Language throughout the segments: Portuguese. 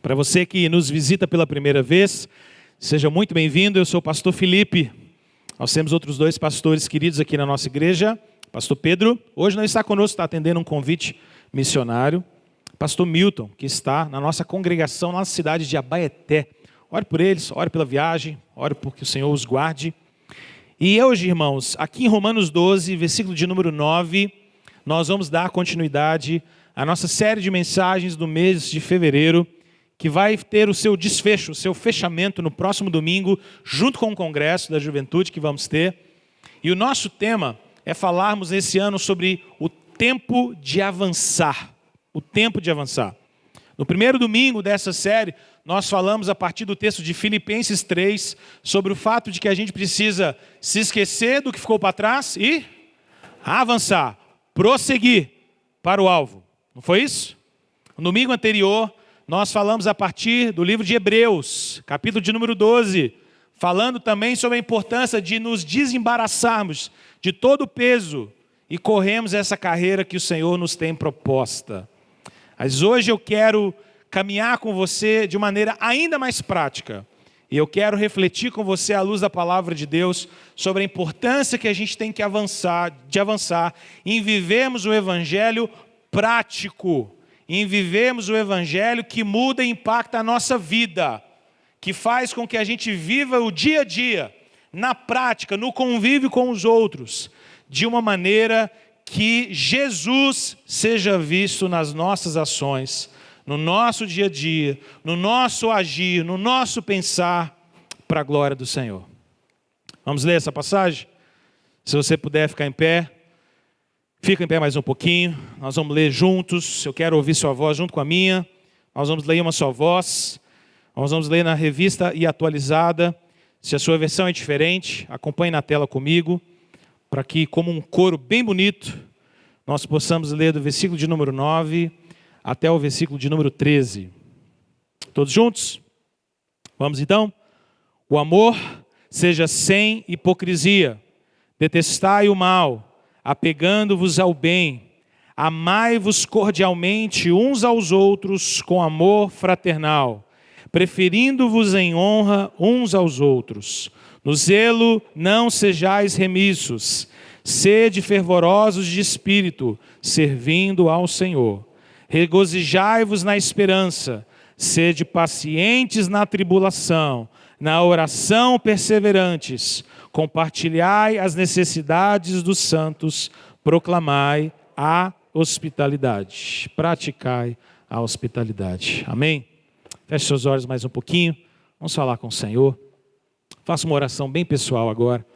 Para você que nos visita pela primeira vez, seja muito bem-vindo. Eu sou o pastor Felipe. Nós temos outros dois pastores queridos aqui na nossa igreja. Pastor Pedro, hoje não está conosco, está atendendo um convite missionário. Pastor Milton, que está na nossa congregação na cidade de Abaeté. Ore por eles, ore pela viagem, ore porque o Senhor os guarde. E hoje, irmãos, aqui em Romanos 12, versículo de número 9, nós vamos dar continuidade à nossa série de mensagens do mês de fevereiro, que vai ter o seu desfecho, o seu fechamento no próximo domingo, junto com o Congresso da Juventude que vamos ter. E o nosso tema é falarmos esse ano sobre o tempo de avançar. O tempo de avançar. No primeiro domingo dessa série, nós falamos a partir do texto de Filipenses 3, sobre o fato de que a gente precisa se esquecer do que ficou para trás e avançar, prosseguir para o alvo. Não foi isso? No domingo anterior, nós falamos a partir do livro de Hebreus, capítulo de número 12, falando também sobre a importância de nos desembaraçarmos de todo o peso e corrermos essa carreira que o Senhor nos tem proposta. Mas hoje eu quero caminhar com você de maneira ainda mais prática. E eu quero refletir com você à luz da palavra de Deus sobre a importância que a gente tem que avançar em vivermos o evangelho prático, em vivermos o evangelho que muda e impacta a nossa vida, que faz com que a gente viva o dia a dia, na prática, no convívio com os outros, de uma maneira que Jesus seja visto nas nossas ações, no nosso dia a dia, no nosso agir, no nosso pensar, para a glória do Senhor. Vamos ler essa passagem? Se você puder ficar em pé, fica em pé mais um pouquinho. Nós vamos ler juntos. Eu quero ouvir sua voz junto com a minha. Nós vamos ler em uma só voz. Nós vamos ler na revista e atualizada. Se a sua versão é diferente, acompanhe na tela comigo, para que, como um coro bem bonito, nós possamos ler do versículo de número 9 até o versículo de número 13. Todos juntos? Vamos então? O amor seja sem hipocrisia. Detestai o mal, apegando-vos ao bem. Amai-vos cordialmente uns aos outros com amor fraternal, preferindo-vos em honra uns aos outros. No zelo não sejais remissos, sede fervorosos de espírito, servindo ao Senhor. Regozijai-vos na esperança, sede pacientes na tribulação, na oração perseverantes, compartilhai as necessidades dos santos, proclamai a hospitalidade, praticai a hospitalidade. Amém? Feche seus olhos mais um pouquinho, vamos falar com o Senhor. Faça uma oração bem pessoal agora.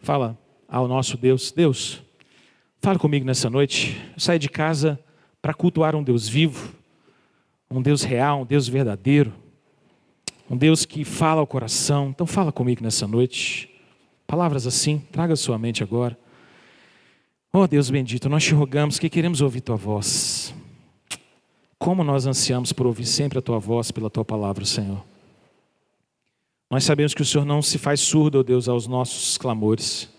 Fala ao nosso Deus. Deus, fala comigo nessa noite. Eu saí de casa para cultuar um Deus vivo, um Deus real, um Deus verdadeiro, um Deus que fala ao coração. Então fala comigo nessa noite. Palavras assim, traga a sua mente agora. Oh Deus bendito, nós te rogamos que queremos ouvir tua voz. Como nós ansiamos por ouvir sempre a tua voz pela tua palavra, Senhor. Nós sabemos que o Senhor não se faz surdo, oh Deus, aos nossos clamores.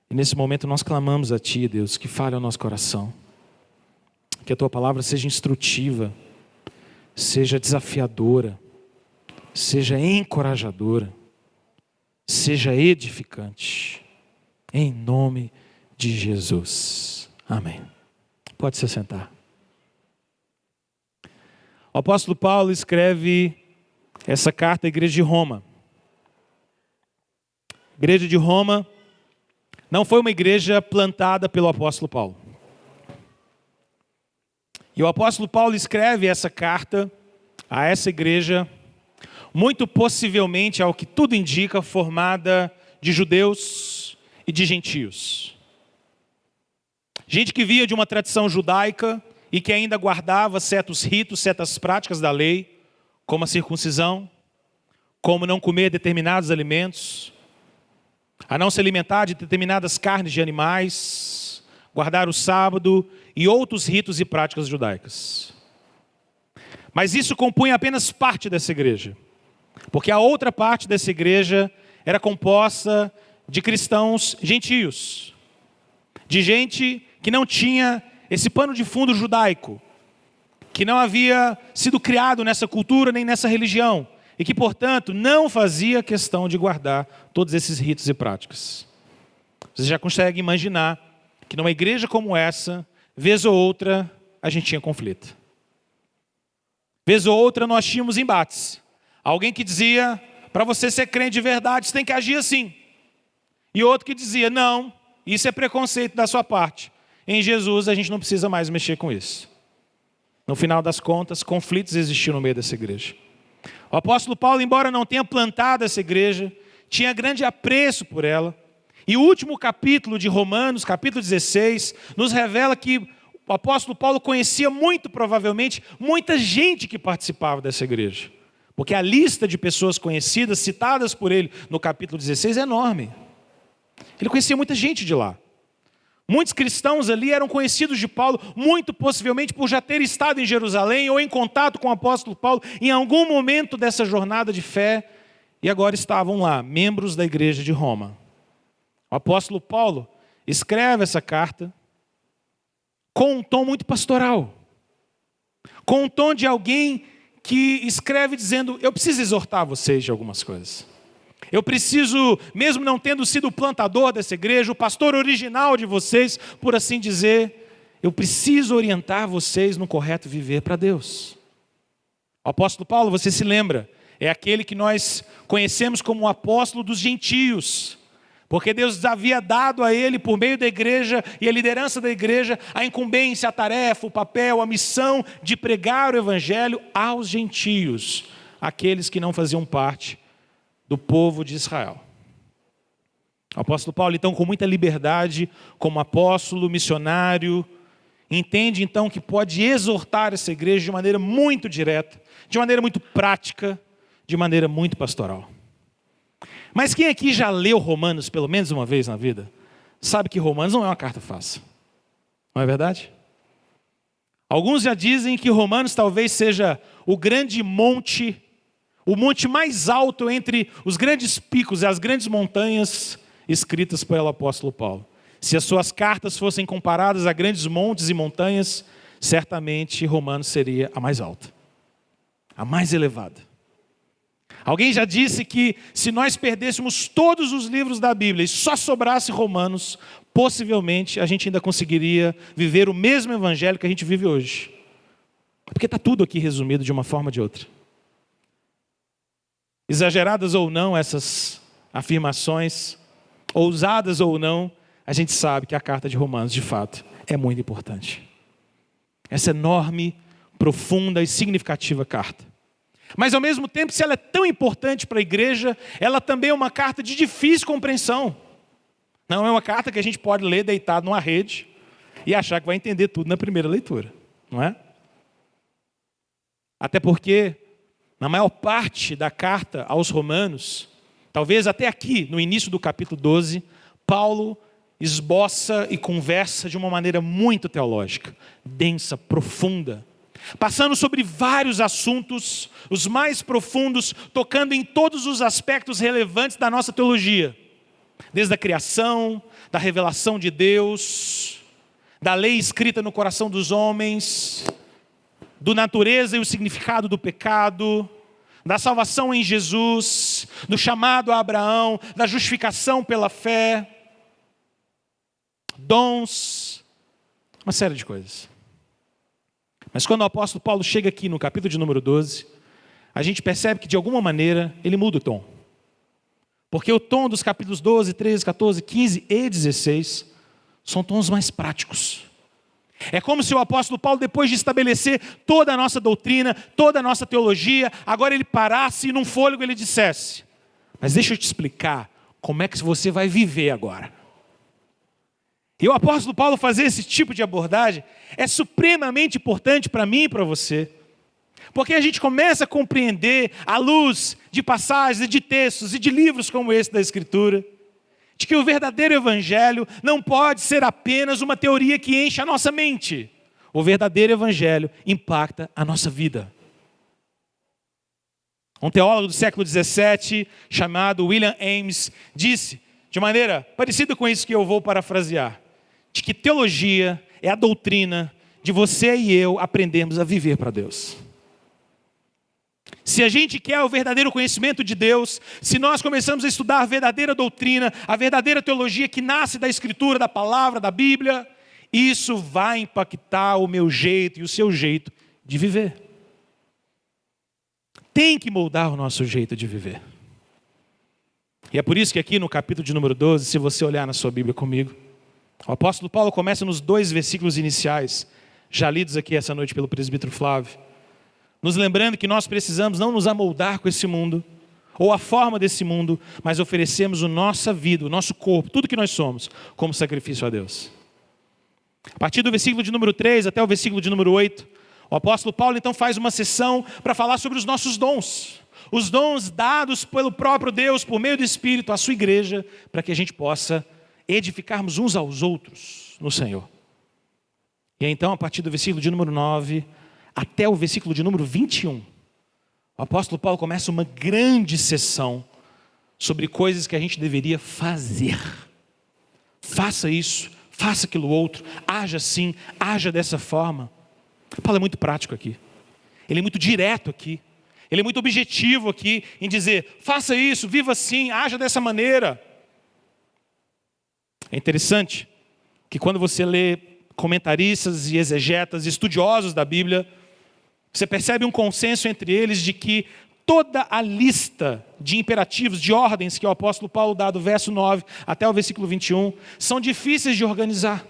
E nesse momento nós clamamos a Ti, Deus, que fale ao nosso coração. Que a Tua palavra seja instrutiva, seja desafiadora, seja encorajadora, seja edificante. Em nome de Jesus. Amém. Pode se sentar. O apóstolo Paulo escreve essa carta à igreja de Roma. A igreja de Roma não foi uma igreja plantada pelo apóstolo Paulo. E o apóstolo Paulo escreve essa carta a essa igreja, muito possivelmente, ao que tudo indica, formada de judeus e de gentios. Gente que via de uma tradição judaica e que ainda guardava certos ritos, certas práticas da lei, como a circuncisão, como não comer determinados alimentos, a não se alimentar de determinadas carnes de animais, guardar o sábado e outros ritos e práticas judaicas. Mas isso compunha apenas parte dessa igreja, porque a outra parte dessa igreja era composta de cristãos gentios, de gente que não tinha esse pano de fundo judaico, que não havia sido criado nessa cultura nem nessa religião, e que, portanto, não fazia questão de guardar todos esses ritos e práticas. Você já consegue imaginar que numa igreja como essa, vez ou outra, a gente tinha conflito. Vez ou outra nós tínhamos embates. Alguém que dizia, para você ser crente de verdade, você tem que agir assim. E outro que dizia, não, isso é preconceito da sua parte. Em Jesus a gente não precisa mais mexer com isso. No final das contas, conflitos existiam no meio dessa igreja. O apóstolo Paulo, embora não tenha plantado essa igreja, tinha grande apreço por ela. E o último capítulo de Romanos, capítulo 16, nos revela que o apóstolo Paulo conhecia muito provavelmente muita gente que participava dessa igreja. Porque a lista de pessoas conhecidas, citadas por ele no capítulo 16, é enorme. Ele conhecia muita gente de lá. Muitos cristãos ali eram conhecidos de Paulo, muito possivelmente por já ter estado em Jerusalém ou em contato com o apóstolo Paulo em algum momento dessa jornada de fé, e agora estavam lá, membros da igreja de Roma. O apóstolo Paulo escreve essa carta com um tom muito pastoral, com um tom de alguém que escreve dizendo, eu preciso exortar vocês de algumas coisas. Eu preciso, mesmo não tendo sido o plantador dessa igreja, o pastor original de vocês, por assim dizer, eu preciso orientar vocês no correto viver para Deus. O apóstolo Paulo, você se lembra, é aquele que nós conhecemos como o apóstolo dos gentios. Porque Deus havia dado a ele, por meio da igreja e a liderança da igreja, a incumbência, a tarefa, o papel, a missão de pregar o evangelho aos gentios, aqueles que não faziam parte do povo de Israel. O apóstolo Paulo, então, com muita liberdade, como apóstolo, missionário, entende então que pode exortar essa igreja de maneira muito direta, de maneira muito prática, de maneira muito pastoral. Mas quem aqui já leu Romanos pelo menos uma vez na vida, sabe que Romanos não é uma carta fácil. Não é verdade? Alguns já dizem que Romanos talvez seja o grande monte, o monte mais alto entre os grandes picos e as grandes montanhas escritas pelo apóstolo Paulo. Se as suas cartas fossem comparadas a grandes montes e montanhas, certamente Romanos seria a mais alta, a mais elevada. Alguém já disse que se nós perdêssemos todos os livros da Bíblia e só sobrasse Romanos, possivelmente a gente ainda conseguiria viver o mesmo evangelho que a gente vive hoje. Porque está tudo aqui resumido de uma forma ou de outra. Exageradas ou não essas afirmações, ousadas ou não, a gente sabe que a carta de Romanos, de fato, é muito importante. Essa enorme, profunda e significativa carta. Mas ao mesmo tempo, se ela é tão importante para a igreja, ela também é uma carta de difícil compreensão. Não é uma carta que a gente pode ler deitado numa rede e achar que vai entender tudo na primeira leitura, não é? Até porque, na maior parte da carta aos Romanos, talvez até aqui, no início do capítulo 12, Paulo esboça e conversa de uma maneira muito teológica, densa, profunda, passando sobre vários assuntos, os mais profundos, tocando em todos os aspectos relevantes da nossa teologia. Desde a criação, da revelação de Deus, da lei escrita no coração dos homens, do natureza e o significado do pecado, da salvação em Jesus, do chamado a Abraão, da justificação pela fé, dons, uma série de coisas. Mas quando o apóstolo Paulo chega aqui no capítulo de número 12, a gente percebe que de alguma maneira ele muda o tom. Porque o tom dos capítulos 12, 13, 14, 15 e 16 são tons mais práticos. É como se o apóstolo Paulo, depois de estabelecer toda a nossa doutrina, toda a nossa teologia, agora ele parasse e num fôlego ele dissesse, mas deixa eu te explicar como é que você vai viver agora. E o apóstolo Paulo fazer esse tipo de abordagem é supremamente importante para mim e para você. Porque a gente começa a compreender, à luz de passagens, de textos e de livros como esse da Escritura, de que o verdadeiro evangelho não pode ser apenas uma teoria que enche a nossa mente. O verdadeiro evangelho impacta a nossa vida. Um teólogo do século XVII, chamado William Ames, disse, de maneira parecida com isso que eu vou parafrasear, de que teologia é a doutrina de você e eu aprendermos a viver para Deus. Se a gente quer o verdadeiro conhecimento de Deus, se nós começamos a estudar a verdadeira doutrina, a verdadeira teologia que nasce da Escritura, da palavra, da Bíblia, isso vai impactar o meu jeito e o seu jeito de viver. Tem que moldar o nosso jeito de viver. E é por isso que aqui no capítulo de número 12, se você olhar na sua Bíblia comigo, o apóstolo Paulo começa nos 2 versículos iniciais, já lidos aqui essa noite pelo presbítero Flávio, nos lembrando que nós precisamos não nos amoldar com esse mundo, ou a forma desse mundo, mas oferecemos a nossa vida, o nosso corpo, tudo que nós somos, como sacrifício a Deus. A partir do versículo de número 3 até o versículo de número 8, o apóstolo Paulo então faz uma sessão para falar sobre os nossos dons. Os dons dados pelo próprio Deus, por meio do Espírito, à sua igreja, para que a gente possa edificarmos uns aos outros no Senhor. E então, a partir do versículo de número 9, até o versículo de número 21, o apóstolo Paulo começa uma grande sessão sobre coisas que a gente deveria fazer. Faça isso, faça aquilo outro, haja assim, haja dessa forma. Paulo é muito prático aqui. Ele é muito direto aqui. Ele é muito objetivo aqui em dizer, faça isso, viva assim, haja dessa maneira. É interessante que quando você lê comentaristas e exegetas, estudiosos da Bíblia, você percebe um consenso entre eles de que toda a lista de imperativos, de ordens que o apóstolo Paulo dá do verso 9 até o versículo 21, são difíceis de organizar.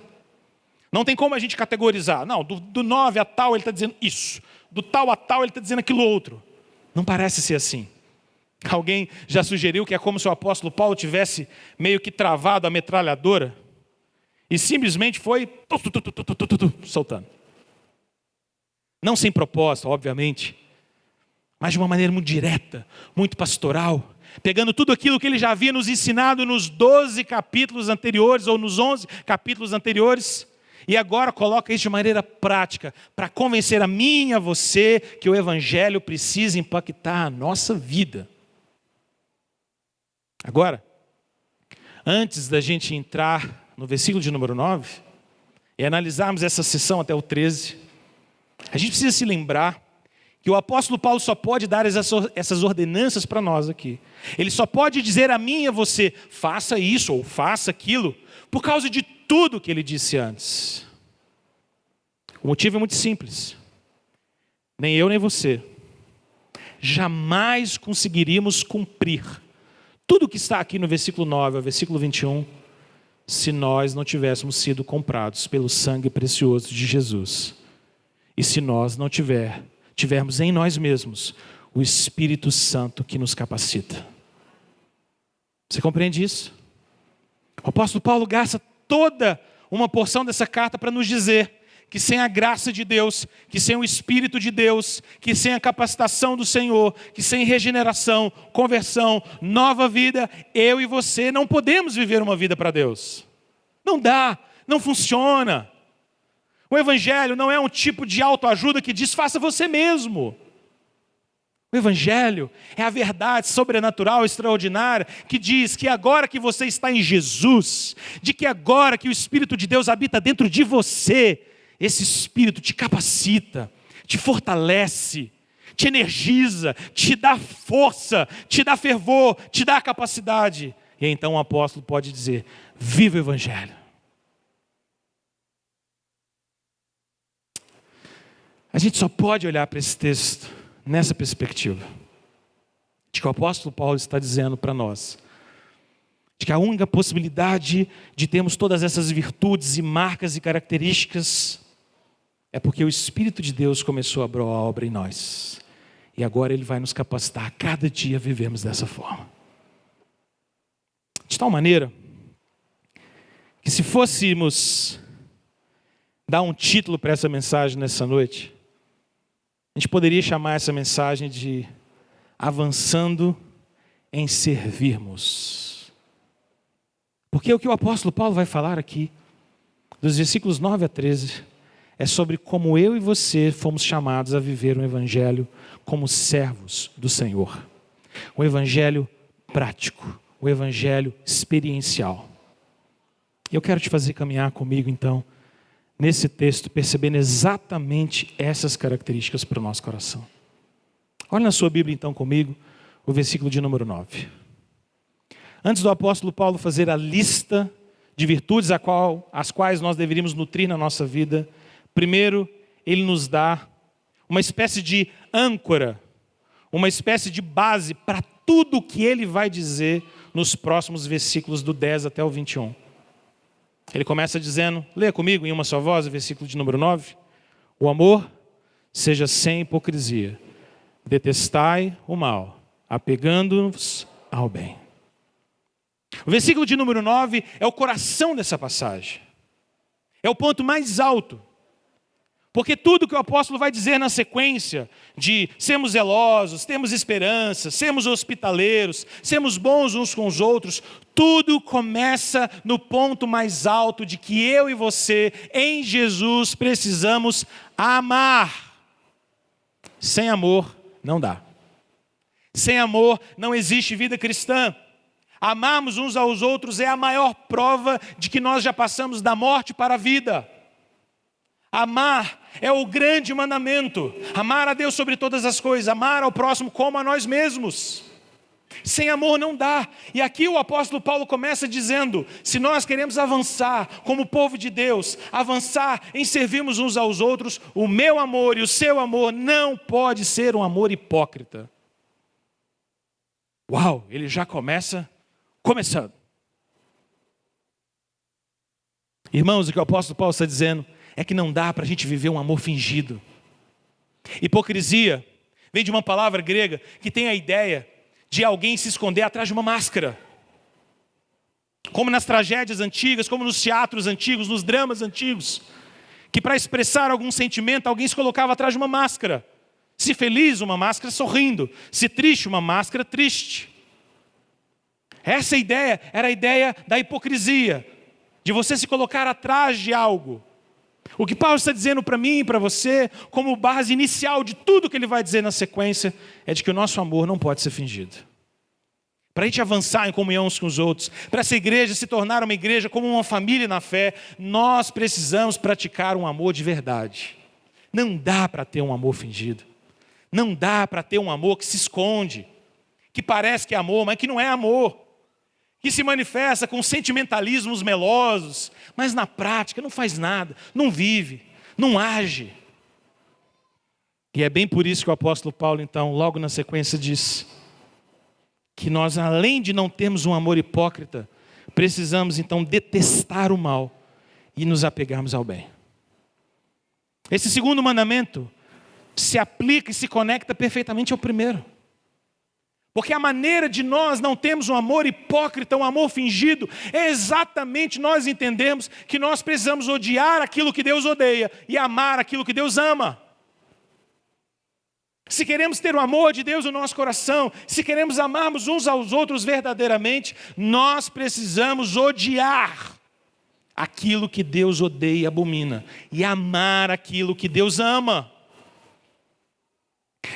Não tem como a gente categorizar. Não, do 9 a tal ele está dizendo isso. Do tal a tal ele está dizendo aquilo outro. Não parece ser assim. Alguém já sugeriu que é como se o apóstolo Paulo tivesse meio que travado a metralhadora e simplesmente foi soltando. Não sem propósito, obviamente, mas de uma maneira muito direta, muito pastoral, pegando tudo aquilo que ele já havia nos ensinado nos 12 capítulos anteriores, ou nos 11 capítulos anteriores, e agora coloca isso de maneira prática, para convencer a mim e a você que o Evangelho precisa impactar a nossa vida. Agora, antes da gente entrar no versículo de número 9, e analisarmos essa sessão até o 13, a gente precisa se lembrar que o apóstolo Paulo só pode dar essas ordenanças para nós aqui. Ele só pode dizer a mim e a você, faça isso ou faça aquilo, por causa de tudo que ele disse antes. O motivo é muito simples. Nem eu nem você jamais conseguiríamos cumprir tudo que está aqui no versículo 9 ao versículo 21, se nós não tivéssemos sido comprados pelo sangue precioso de Jesus. E se nós não tivermos em nós mesmos o Espírito Santo que nos capacita. Você compreende isso? O apóstolo Paulo gasta toda uma porção dessa carta para nos dizer que sem a graça de Deus, que sem o Espírito de Deus, que sem a capacitação do Senhor, que sem regeneração, conversão, nova vida, eu e você não podemos viver uma vida para Deus. Não dá, não funciona. O Evangelho não é um tipo de autoajuda que diz, faça você mesmo. O Evangelho é a verdade sobrenatural, extraordinária, que diz que agora que você está em Jesus, de que agora que o Espírito de Deus habita dentro de você, esse Espírito te capacita, te fortalece, te energiza, te dá força, te dá fervor, te dá capacidade. E então o apóstolo pode dizer, viva o Evangelho. A gente só pode olhar para esse texto nessa perspectiva, de que o apóstolo Paulo está dizendo para nós, de que a única possibilidade de termos todas essas virtudes e marcas e características é porque o Espírito de Deus começou a obra em nós. E agora Ele vai nos capacitar a cada dia a vivermos dessa forma. De tal maneira que se fôssemos dar um título para essa mensagem nessa noite, a gente poderia chamar essa mensagem de avançando em servirmos. Porque o que o apóstolo Paulo vai falar aqui, dos versículos 9 a 13, é sobre como eu e você fomos chamados a viver um evangelho como servos do Senhor. Um evangelho prático, um evangelho experiencial. Eu quero te fazer caminhar comigo então, nesse texto, percebendo exatamente essas características para o nosso coração. Olha na sua Bíblia então comigo, o versículo de número 9. Antes do apóstolo Paulo fazer a lista de virtudes as quais nós deveríamos nutrir na nossa vida, primeiro ele nos dá uma espécie de âncora, uma espécie de base para tudo o que ele vai dizer nos próximos versículos do 10 até o 21. Ele começa dizendo, leia comigo em uma só voz, o versículo de número 9. O amor seja sem hipocrisia. Detestai o mal, apegando-vos ao bem. O versículo de número 9 é o coração dessa passagem. É o ponto mais alto. Porque tudo que o apóstolo vai dizer na sequência de sermos zelosos, termos esperança, sermos hospitaleiros, sermos bons uns com os outros, tudo começa no ponto mais alto de que eu e você, em Jesus, precisamos amar. Sem amor, não dá. Sem amor, não existe vida cristã. Amarmos uns aos outros é a maior prova de que nós já passamos da morte para a vida. Amar é o grande mandamento. Amar a Deus sobre todas as coisas. Amar ao próximo como a nós mesmos. Sem amor não dá. E aqui o apóstolo Paulo começa dizendo, se nós queremos avançar como povo de Deus, avançar em servirmos uns aos outros, o meu amor e o seu amor não pode ser um amor hipócrita. Uau, ele já começando. Irmãos, o que o apóstolo Paulo está dizendo é que não dá para a gente viver um amor fingido. Hipocrisia vem de uma palavra grega que tem a ideia de alguém se esconder atrás de uma máscara. Como nas tragédias antigas, como nos teatros antigos, nos dramas antigos, que para expressar algum sentimento, alguém se colocava atrás de uma máscara. Se feliz, uma máscara sorrindo. Se triste, uma máscara triste. Essa ideia era a ideia da hipocrisia, de você se colocar atrás de algo. O que Paulo está dizendo para mim e para você, como base inicial de tudo que ele vai dizer na sequência, é de que o nosso amor não pode ser fingido. Para a gente avançar em comunhão uns com os outros, para essa igreja se tornar uma igreja como uma família na fé, nós precisamos praticar um amor de verdade. Não dá para ter um amor fingido. Não dá para ter um amor que se esconde, que parece que é amor, mas que não é amor. Que se manifesta com sentimentalismos melosos, mas na prática não faz nada, não vive, não age. E é bem por isso que o apóstolo Paulo, então, logo na sequência diz que nós, além de não termos um amor hipócrita, precisamos então detestar o mal e nos apegarmos ao bem. Esse segundo mandamento se aplica e se conecta perfeitamente ao primeiro. Porque a maneira de nós não termos um amor hipócrita, um amor fingido, é exatamente nós entendermos que nós precisamos odiar aquilo que Deus odeia e amar aquilo que Deus ama. Se queremos ter o amor de Deus no nosso coração, se queremos amarmos uns aos outros verdadeiramente, nós precisamos odiar aquilo que Deus odeia e abomina e amar aquilo que Deus ama.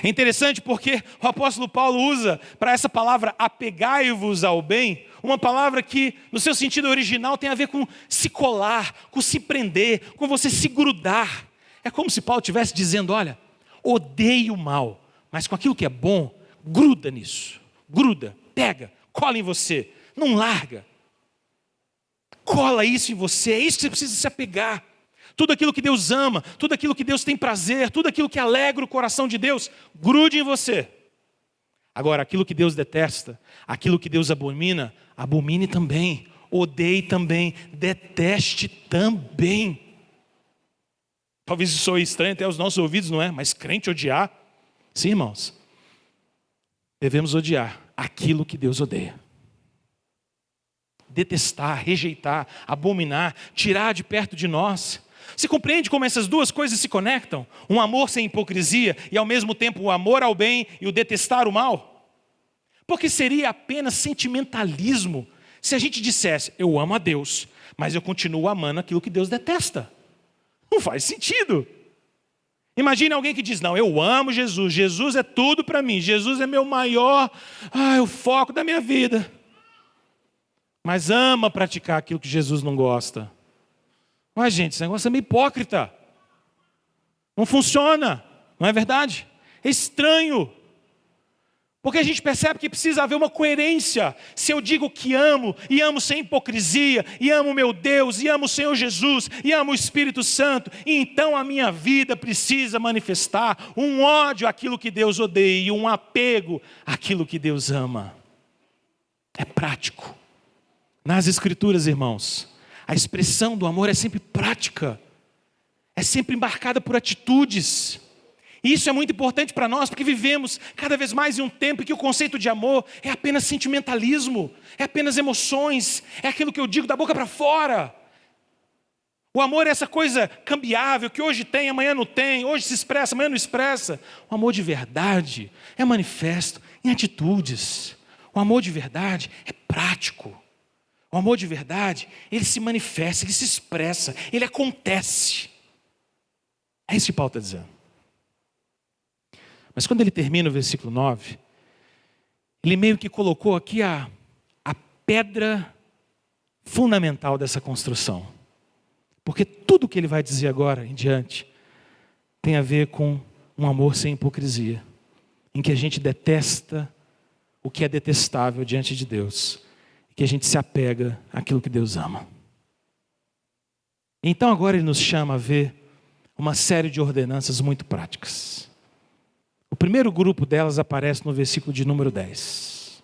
É interessante porque o apóstolo Paulo usa para essa palavra apegai-vos ao bem, uma palavra que no seu sentido original tem a ver com se colar, com se prender, com você se grudar. É como se Paulo estivesse dizendo, olha, odeie o mal, mas com aquilo que é bom, gruda nisso, gruda, pega, cola em você, não larga. Cola isso em você, é isso que você precisa se apegar. Tudo aquilo que Deus ama, tudo aquilo que Deus tem prazer, tudo aquilo que alegra o coração de Deus, grude em você. Agora, aquilo que Deus detesta, aquilo que Deus abomina, abomine também, odeie também, deteste também. Talvez isso soe estranho até aos nossos ouvidos, não é? Mas crente odiar, sim, irmãos, devemos odiar aquilo que Deus odeia. Detestar, rejeitar, abominar, tirar de perto de nós. Você compreende como essas duas coisas se conectam? Um amor sem hipocrisia e ao mesmo tempo o amor ao bem e o detestar o mal? Porque seria apenas sentimentalismo se a gente dissesse, eu amo a Deus, mas eu continuo amando aquilo que Deus detesta. Não faz sentido. Imagine alguém que diz, não, eu amo Jesus, Jesus é tudo para mim, Jesus é meu maior, o foco da minha vida. Mas ama praticar aquilo que Jesus não gosta. Mas, gente, esse negócio é meio hipócrita. Não funciona, não é verdade? É estranho. Porque a gente percebe que precisa haver uma coerência. Se eu digo que amo, e amo sem hipocrisia, e amo meu Deus, e amo o Senhor Jesus, e amo o Espírito Santo, então a minha vida precisa manifestar um ódio àquilo que Deus odeia, e um apego àquilo que Deus ama. É prático. Nas Escrituras, irmãos, a expressão do amor é sempre prática. É sempre embarcada por atitudes. E isso é muito importante para nós, porque vivemos cada vez mais em um tempo em que o conceito de amor é apenas sentimentalismo, é apenas emoções, é aquilo que eu digo da boca para fora. O amor é essa coisa cambiável, que hoje tem, amanhã não tem, hoje se expressa, amanhã não expressa. O amor de verdade é manifesto em atitudes. O amor de verdade é prático. O amor de verdade, ele se manifesta, ele se expressa, ele acontece. É isso que Paulo está dizendo. Mas quando ele termina o versículo 9, ele meio que colocou aqui a pedra fundamental dessa construção. Porque tudo que ele vai dizer agora em diante tem a ver com um amor sem hipocrisia, em que a gente detesta o que é detestável diante de Deus, e que a gente se apega àquilo que Deus ama. Então agora ele nos chama a ver uma série de ordenanças muito práticas. O primeiro grupo delas aparece no versículo de número 10.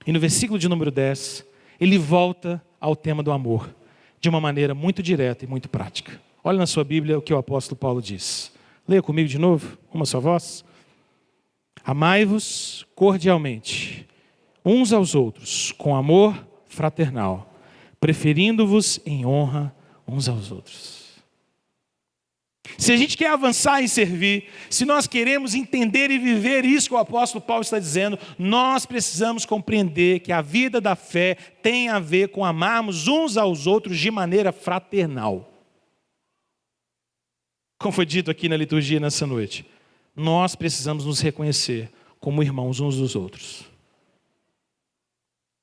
E no versículo de número 10, ele volta ao tema do amor, de uma maneira muito direta e muito prática. Olha na sua Bíblia o que o apóstolo Paulo diz. Leia comigo de novo, uma só voz. Amai-vos cordialmente, uns aos outros, com amor fraternal, preferindo-vos em honra uns aos outros. Se a gente quer avançar em servir, se nós queremos entender e viver isso que o apóstolo Paulo está dizendo, nós precisamos compreender que a vida da fé tem a ver com amarmos uns aos outros de maneira fraternal. Como foi dito aqui na liturgia nessa noite, nós precisamos nos reconhecer como irmãos uns dos outros.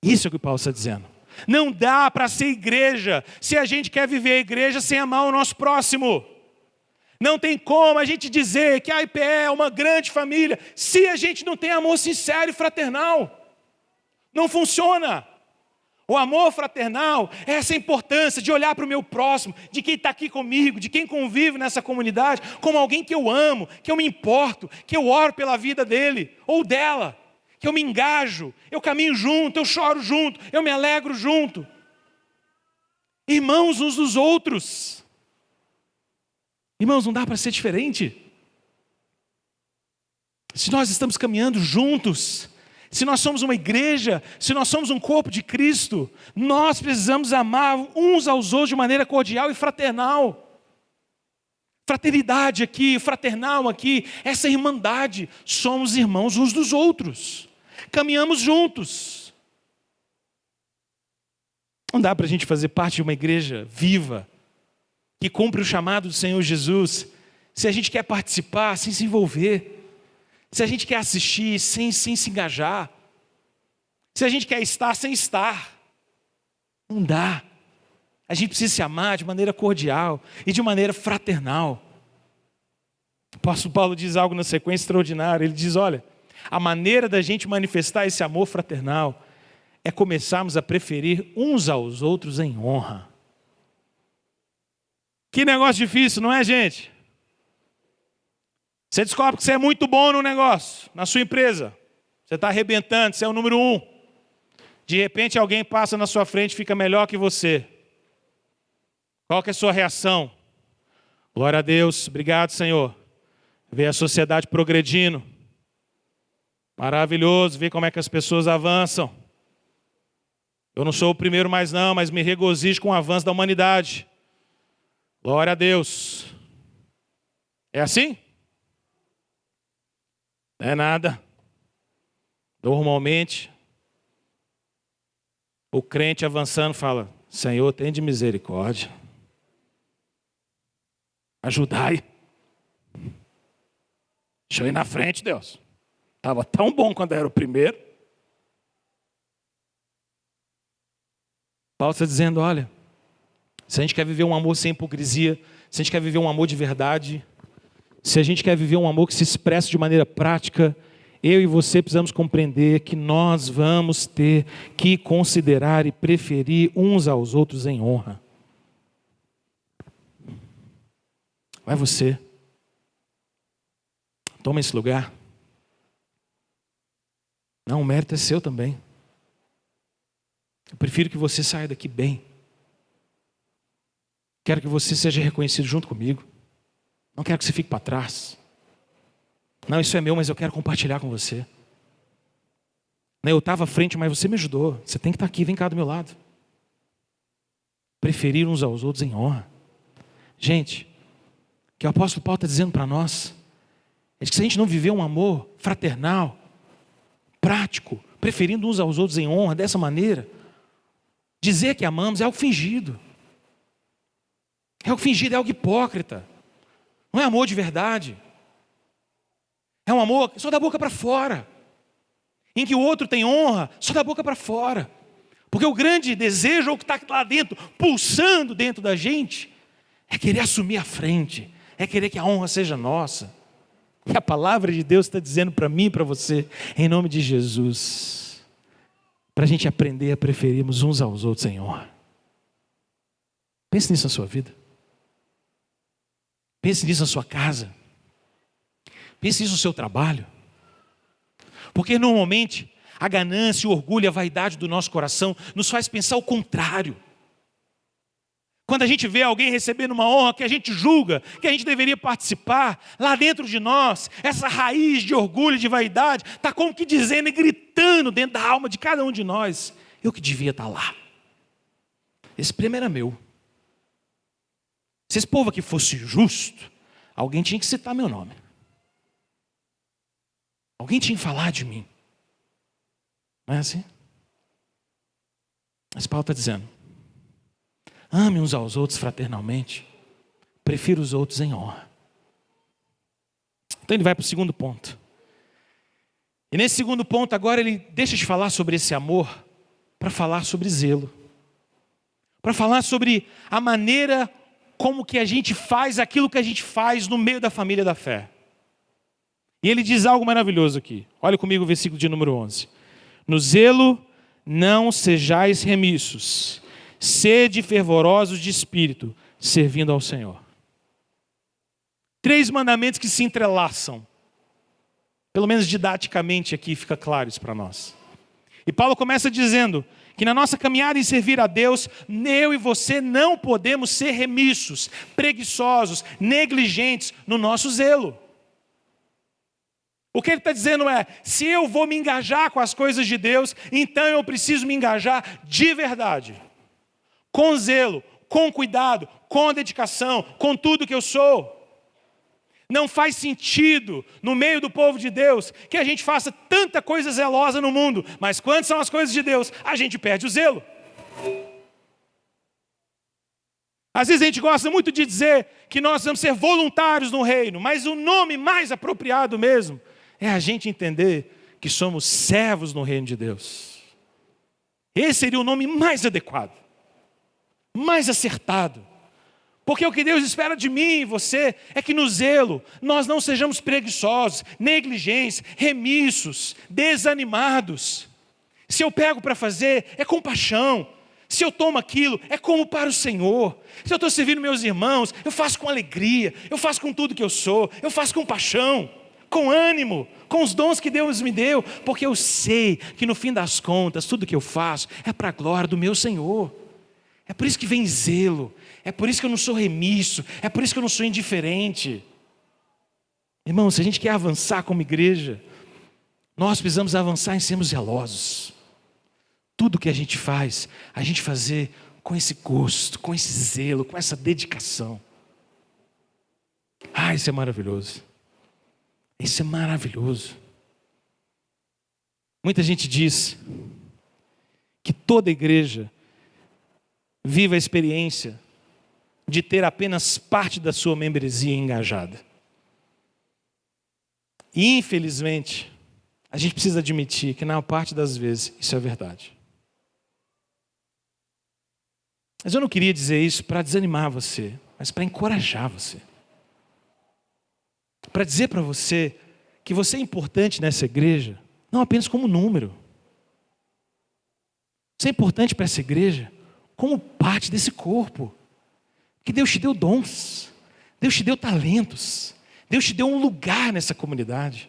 Isso é o que Paulo está dizendo. Não dá para ser igreja se a gente quer viver a igreja sem amar o nosso próximo. Não tem como a gente dizer que a IPE é uma grande família se a gente não tem amor sincero e fraternal. Não funciona. O amor fraternal é essa importância de olhar para o meu próximo, de quem está aqui comigo, de quem convive nessa comunidade, como alguém que eu amo, que eu me importo, que eu oro pela vida dele ou dela, que eu me engajo, eu caminho junto, eu choro junto, eu me alegro junto. Irmãos uns dos outros. Irmãos, não dá para ser diferente. Se nós estamos caminhando juntos, se nós somos uma igreja, se nós somos um corpo de Cristo, nós precisamos amar uns aos outros de maneira cordial e fraternal. Fraternidade aqui, fraternal aqui, essa irmandade. Somos irmãos uns dos outros. Caminhamos juntos. Não dá para a gente fazer parte de uma igreja viva, que cumpre o chamado do Senhor Jesus, se a gente quer participar sem se envolver, se a gente quer assistir sem se engajar, se a gente quer estar sem estar, não dá. A gente precisa se amar de maneira cordial e de maneira fraternal. O apóstolo Paulo diz algo na sequência extraordinária, ele diz, olha, a maneira da gente manifestar esse amor fraternal é começarmos a preferir uns aos outros em honra. Que negócio difícil, não é, gente? Você descobre que você é muito bom no negócio, na sua empresa. Você está arrebentando, você é o número 1. De repente alguém passa na sua frente e fica melhor que você. Qual que é a sua reação? Glória a Deus, obrigado, Senhor. Ver a sociedade progredindo. Maravilhoso, ver como é que as pessoas avançam. Eu não sou o primeiro mais não, mas me regozijo com o avanço da humanidade. Glória a Deus. É assim? Não é nada. Normalmente, o crente avançando fala, Senhor, tem de misericórdia. Ajudai. Deixa eu ir na frente, Deus. Estava tão bom quando era o primeiro. Paulo está dizendo, olha, se a gente quer viver um amor sem hipocrisia, se a gente quer viver um amor de verdade, se a gente quer viver um amor que se expressa de maneira prática, eu e você precisamos compreender que nós vamos ter que considerar e preferir uns aos outros em honra. Vai você. Toma esse lugar. Não, o mérito é seu também. Eu prefiro que você saia daqui bem. Quero que você seja reconhecido junto comigo. Não quero que você fique para trás. Não, isso é meu, mas eu quero compartilhar com você. Eu estava à frente, mas você me ajudou. Você tem que estar aqui, vem cá do meu lado. Preferir uns aos outros em honra. Gente, o que o apóstolo Paulo está dizendo para nós é que se a gente não viver um amor fraternal, prático, preferindo uns aos outros em honra, dessa maneira, dizer que amamos é algo fingido. É algo fingido, é algo hipócrita. Não é amor de verdade. É um amor só da boca para fora. Em que o outro tem honra só da boca para fora. Porque o grande desejo, ou o que está lá dentro, pulsando dentro da gente, é querer assumir a frente. É querer que a honra seja nossa. E a palavra de Deus está dizendo para mim e para você, em nome de Jesus, para a gente aprender a preferirmos uns aos outros em honra. Pense nisso na sua vida. Pense nisso na sua casa. Pense nisso no seu trabalho. Porque normalmente a ganância, o orgulho, a vaidade do nosso coração nos faz pensar o contrário. Quando a gente vê alguém recebendo uma honra que a gente julga, que a gente deveria participar, lá dentro de nós, essa raiz de orgulho, de vaidade, está como que dizendo e gritando dentro da alma de cada um de nós: eu que devia estar lá. Esse prêmio era meu. Se esse povo aqui fosse justo, alguém tinha que citar meu nome. Alguém tinha que falar de mim. Não é assim? Mas Paulo está dizendo: ame uns aos outros fraternalmente. Prefira os outros em honra. Então ele vai para o segundo ponto. E nesse segundo ponto agora ele deixa de falar sobre esse amor para falar sobre zelo. Para falar sobre a maneira como que a gente faz aquilo que a gente faz no meio da família da fé. E ele diz algo maravilhoso aqui. Olha comigo o versículo de número 11. No zelo não sejais remissos, sede fervorosos de espírito, servindo ao Senhor. 3 mandamentos que se entrelaçam. Pelo menos didaticamente aqui fica claro isso para nós. E Paulo começa dizendo que na nossa caminhada em servir a Deus, eu e você não podemos ser remissos, preguiçosos, negligentes no nosso zelo. O que ele está dizendo é: se eu vou me engajar com as coisas de Deus, então eu preciso me engajar de verdade. Com zelo, com cuidado, com dedicação, com tudo que eu sou. Não faz sentido, no meio do povo de Deus, que a gente faça tanta coisa zelosa no mundo, mas quando são as coisas de Deus, a gente perde o zelo. Às vezes a gente gosta muito de dizer que nós vamos ser voluntários no reino, mas o nome mais apropriado mesmo é a gente entender que somos servos no reino de Deus. Esse seria o nome mais adequado, mais acertado. Porque o que Deus espera de mim e você é que no zelo nós não sejamos preguiçosos, negligentes, remissos, desanimados. Se eu pego para fazer, é com paixão. Se eu tomo aquilo, é como para o Senhor. Se eu estou servindo meus irmãos, eu faço com alegria, eu faço com tudo que eu sou, eu faço com paixão, com ânimo, com os dons que Deus me deu, porque eu sei que no fim das contas, tudo que eu faço é para a glória do meu Senhor. É por isso que vem zelo, é por isso que eu não sou remisso, é por isso que eu não sou indiferente. Irmão, se a gente quer avançar como igreja, nós precisamos avançar em sermos zelosos. Tudo que a gente faz, a gente fazer com esse gosto, com esse zelo, com essa dedicação. Ah, isso é maravilhoso. Isso é maravilhoso. Muita gente diz que toda igreja vive a experiência de ter apenas parte da sua membresia engajada. E infelizmente, a gente precisa admitir que na maior parte das vezes isso é verdade. Mas eu não queria dizer isso para desanimar você, mas para encorajar você. Para dizer para você que você é importante nessa igreja, não apenas como número. Você é importante para essa igreja como parte desse corpo. Que Deus te deu dons, Deus te deu talentos, Deus te deu um lugar nessa comunidade.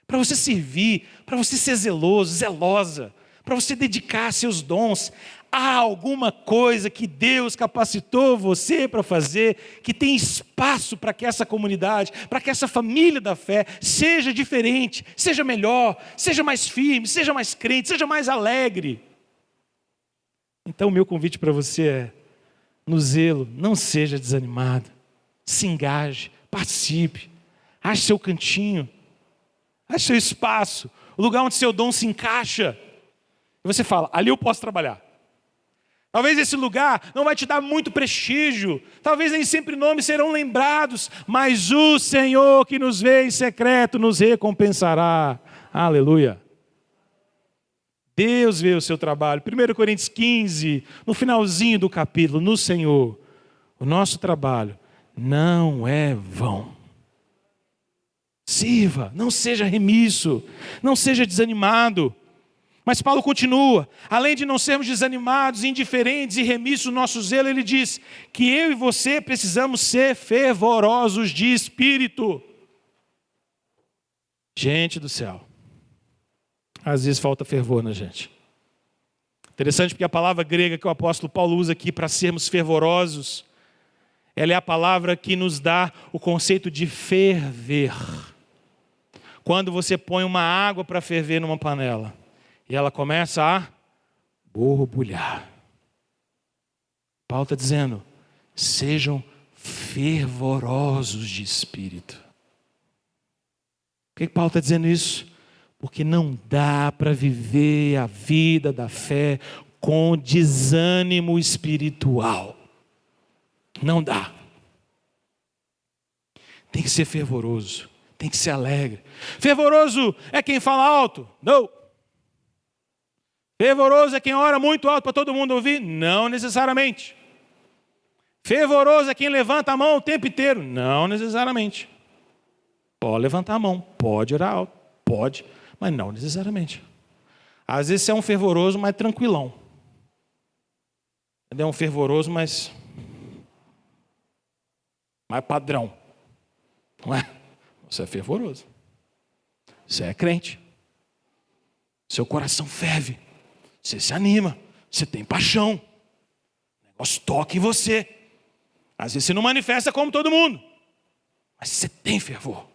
Para você servir, para você ser zeloso, zelosa, para você dedicar seus dons. Há alguma coisa que Deus capacitou você para fazer, que tem espaço para que essa comunidade, para que essa família da fé seja diferente, seja melhor, seja mais firme, seja mais crente, seja mais alegre. Então o meu convite para você é, no zelo, não seja desanimado, se engaje, participe, ache seu cantinho, ache seu espaço, o lugar onde seu dom se encaixa. E você fala, ali eu posso trabalhar. Talvez esse lugar não vai te dar muito prestígio, talvez nem sempre nomes serão lembrados, mas o Senhor que nos vê em secreto nos recompensará. Aleluia. Deus vê o seu trabalho. 1 Coríntios 15, no finalzinho do capítulo, no Senhor, o nosso trabalho não é vão. Sirva, não seja remisso, não seja desanimado. Mas Paulo continua, além de não sermos desanimados, indiferentes e remissos no nosso zelo, ele diz que eu e você precisamos ser fervorosos de espírito. Gente do céu, às vezes falta fervor na gente. Interessante porque a palavra grega que o apóstolo Paulo usa aqui para sermos fervorosos, ela é a palavra que nos dá o conceito de ferver. Quando você põe uma água para ferver numa panela, e ela começa a borbulhar. Paulo está dizendo, sejam fervorosos de espírito. Por que Paulo está dizendo isso? Porque não dá para viver a vida da fé com desânimo espiritual. Não dá. Tem que ser fervoroso, tem que ser alegre. Fervoroso é quem fala alto? Não. Fervoroso é quem ora muito alto para todo mundo ouvir? Não necessariamente. Fervoroso é quem levanta a mão o tempo inteiro? Não necessariamente. Pode levantar a mão, pode orar alto, pode, mas não necessariamente. Às vezes você é um fervoroso, mas tranquilão. É um fervoroso, mas padrão. Não é? Você é fervoroso. Você é crente. Seu coração ferve. Você se anima, você tem paixão, o negócio toca em você. Às vezes você não manifesta como todo mundo, mas você tem fervor.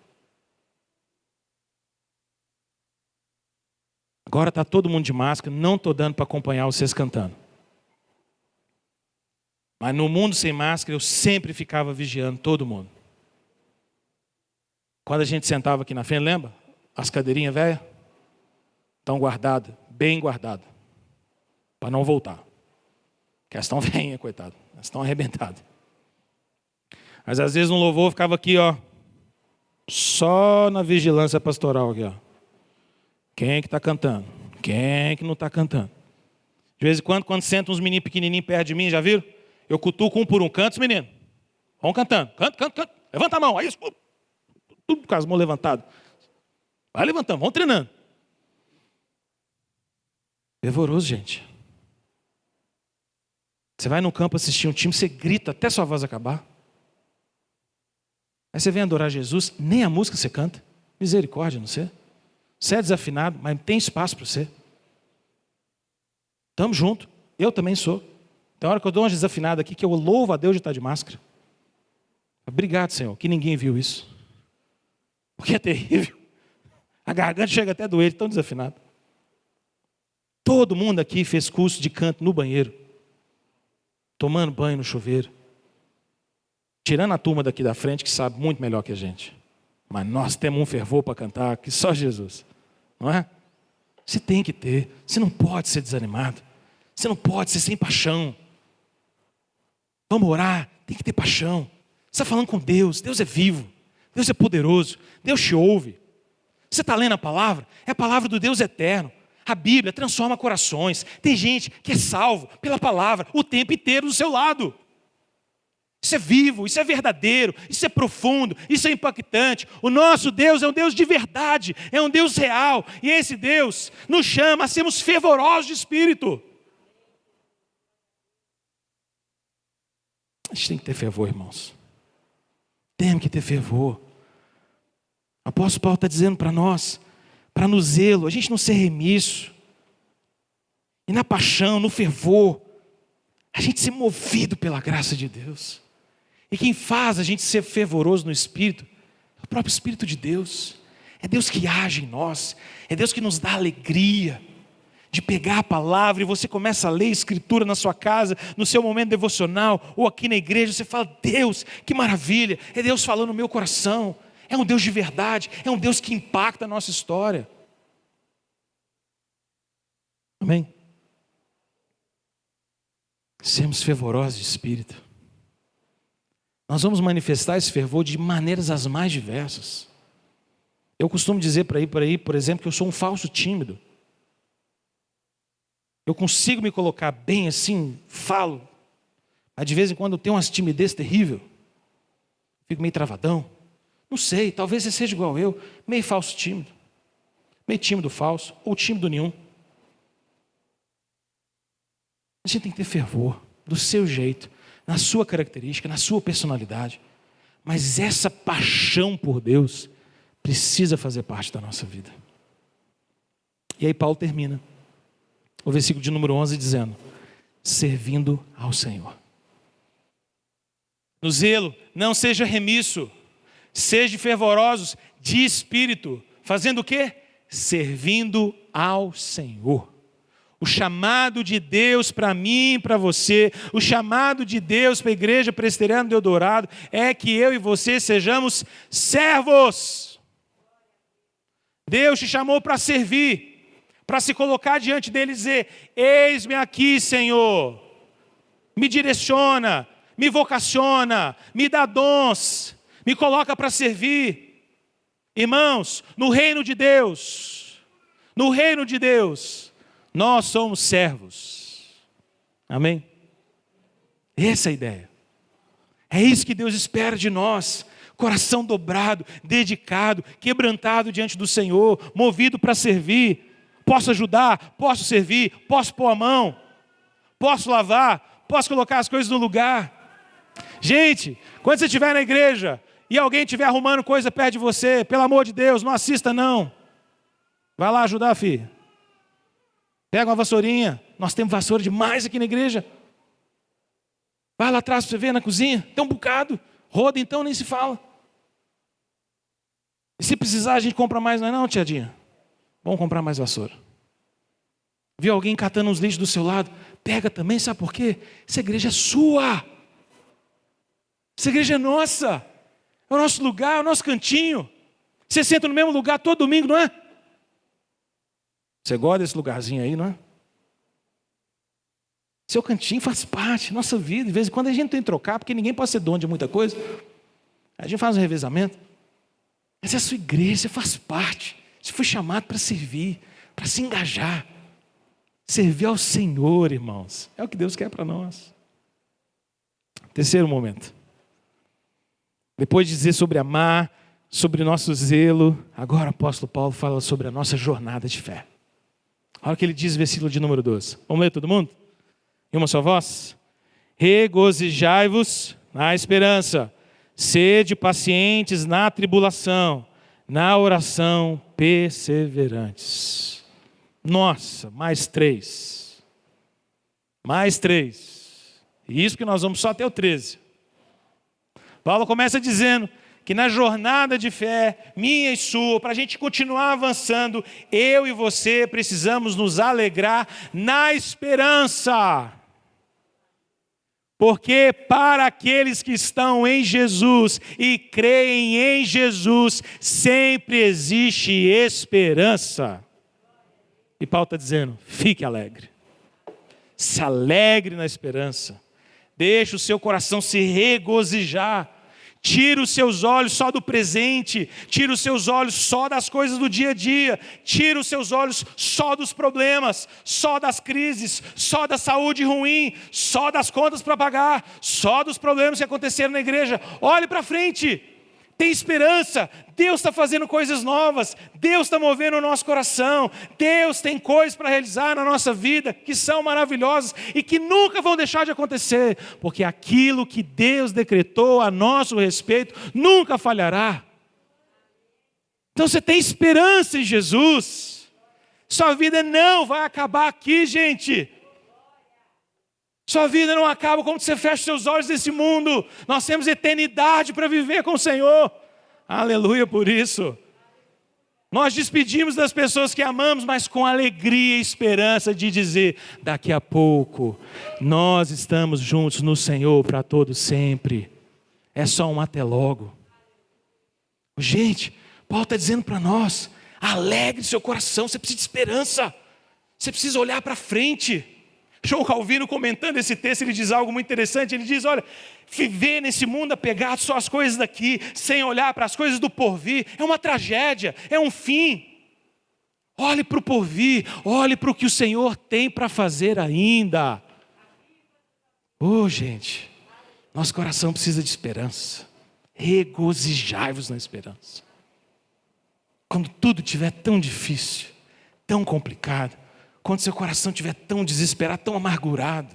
Agora está todo mundo de máscara, não estou dando para acompanhar vocês cantando. Mas no mundo sem máscara eu sempre ficava vigiando todo mundo. Quando a gente sentava aqui na frente, lembra? As cadeirinhas velhas? Estão guardadas, bem guardadas. Para não voltar. Que elas estão velhinhas, coitado. Elas estão arrebentadas. Mas às vezes um louvor ficava aqui, ó. Só na vigilância pastoral aqui, ó. Quem é que está cantando? Quem é que não está cantando? De vez em quando sentam uns meninos pequenininhos perto de mim, já viram? Eu cutuco um por um. Canta, menino. Vão cantando. Canta. Levanta a mão. Aí, tudo com as mãos levantadas. Vai levantando, vão treinando. Fervoroso, gente. Você vai no campo assistir um time, você grita até sua voz acabar. Aí você vem adorar Jesus, nem a música você canta. Misericórdia, não sei. Você é desafinado, mas tem espaço para você. Estamos juntos. Eu também sou. Tem hora que eu dou uma desafinada aqui, que eu louvo a Deus de estar de máscara. Obrigado, Senhor, que ninguém viu isso. Porque é terrível. A garganta chega até a doer, tão desafinado. Todo mundo aqui fez curso de canto no banheiro. Tomando banho no chuveiro. Tirando a turma daqui da frente, que sabe muito melhor que a gente. Mas nós temos um fervor para cantar, que só Jesus. Não é? Você tem que ter. Você não pode ser desanimado. Você não pode ser sem paixão. Vamos orar, tem que ter paixão. Você está falando com Deus, Deus é vivo. Deus é poderoso, Deus te ouve. Você está lendo a palavra? É a palavra do Deus eterno. A Bíblia transforma corações. Tem gente que é salvo pela palavra o tempo inteiro do seu lado. Isso é vivo, isso é verdadeiro, isso é profundo, isso é impactante. O nosso Deus é um Deus de verdade, é um Deus real. E esse Deus nos chama a sermos fervorosos de espírito. A gente tem que ter fervor, irmãos. Temos que ter fervor. O apóstolo Paulo está dizendo para nós, para no zelo, a gente não ser remisso. E na paixão, no fervor, a gente ser movido pela graça de Deus. E quem faz a gente ser fervoroso no Espírito é o próprio Espírito de Deus. É Deus que age em nós. É Deus que nos dá alegria de pegar a palavra e você começa a ler a Escritura na sua casa, no seu momento devocional, ou aqui na igreja, você fala, Deus, que maravilha, é Deus falando no meu coração. É um Deus de verdade, é um Deus que impacta a nossa história. Amém? Sermos fervorosos de espírito. Nós vamos manifestar esse fervor de maneiras as mais diversas. Eu costumo dizer por aí, por exemplo, que eu sou um falso tímido. Eu consigo me colocar bem assim, falo, mas de vez em quando eu tenho umas timidez terrível. Fico meio travadão. Não sei, talvez você seja igual eu, meio falso tímido. Meio tímido falso, ou tímido nenhum. A gente tem que ter fervor, do seu jeito, na sua característica, na sua personalidade. Mas essa paixão por Deus precisa fazer parte da nossa vida. E aí Paulo termina o versículo de número 11 dizendo, servindo ao Senhor. No zelo, não seja remisso, seja fervorosos de espírito. Fazendo o quê? Servindo ao Senhor. O chamado de Deus para mim e para você, o chamado de Deus para a igreja presbiteriana do Eldorado é que eu e você sejamos servos. Deus te chamou para servir, para se colocar diante dele e dizer, eis-me aqui, Senhor, me direciona, me vocaciona, me dá dons, me coloca para servir. Irmãos, no reino de Deus, nós somos servos. Amém? Essa é a ideia. É isso que Deus espera de nós. Coração dobrado, dedicado, quebrantado diante do Senhor, movido para servir. Posso ajudar, posso servir, posso pôr a mão, posso lavar, posso colocar as coisas no lugar. Gente, quando você estiver na igreja e alguém estiver arrumando coisa perto de você, pelo amor de Deus, não assista não. Vai lá ajudar, filho. Pega uma vassourinha. Nós temos vassoura demais aqui na igreja. Vai lá atrás para você ver na cozinha. Tem um bocado. Roda então, nem se fala. E se precisar a gente compra mais, não é não, tiadinha? Vamos comprar mais vassoura. Viu alguém catando uns lixos do seu lado? Pega também, sabe por quê? Essa igreja é sua. Essa igreja é nossa. É o nosso lugar, é o nosso cantinho. Você senta no mesmo lugar todo domingo, não é? Você gosta desse lugarzinho aí, não é? Seu cantinho faz parte da nossa vida. De vez em quando a gente tem que trocar, porque ninguém pode ser dono de muita coisa. A gente faz um revezamento. Mas é a sua igreja, você faz parte. Você foi chamado para servir, para se engajar. Servir ao Senhor, irmãos. É o que Deus quer para nós. Terceiro momento. Depois de dizer sobre amar, sobre nosso zelo, agora o apóstolo Paulo fala sobre a nossa jornada de fé. Olha o que ele diz no versículo de número 12. Vamos ler todo mundo? Em uma só voz? Regozijai-vos na esperança, sede pacientes na tribulação, na oração perseverantes. Nossa, mais 3. Mais 3. E isso que nós vamos só até o 13. Paulo começa dizendo que na jornada de fé, minha e sua, para a gente continuar avançando, eu e você precisamos nos alegrar na esperança. Porque para aqueles que estão em Jesus e creem em Jesus, sempre existe esperança. E Paulo está dizendo, fique alegre. Se alegre na esperança. Deixe o seu coração se regozijar. Tira os seus olhos só do presente, tira os seus olhos só das coisas do dia a dia, tira os seus olhos só dos problemas, só das crises, só da saúde ruim, só das contas para pagar, só dos problemas que aconteceram na igreja. Olhe para frente, tem esperança, Deus está fazendo coisas novas, Deus está movendo o nosso coração, Deus tem coisas para realizar na nossa vida que são maravilhosas e que nunca vão deixar de acontecer, porque aquilo que Deus decretou a nosso respeito nunca falhará. Então você tem esperança em Jesus, sua vida não vai acabar aqui, gente. Sua vida não acaba quando você fecha seus olhos nesse mundo. Nós temos eternidade para viver com o Senhor. Aleluia por isso. Nós despedimos das pessoas que amamos, mas com alegria e esperança de dizer, daqui a pouco, nós estamos juntos no Senhor para todo sempre. É só um até logo. Gente, Paulo está dizendo para nós, alegre seu coração, você precisa de esperança. Você precisa olhar para frente. João Calvino, comentando esse texto, ele diz algo muito interessante. Ele diz, olha, viver nesse mundo apegado só às coisas daqui, sem olhar para as coisas do porvir, é uma tragédia, é um fim. Olhe para o porvir, olhe para o que o Senhor tem para fazer ainda. Gente, nosso coração precisa de esperança. Regozijai-vos na esperança. Quando tudo estiver tão difícil, tão complicado, quando seu coração estiver tão desesperado, tão amargurado,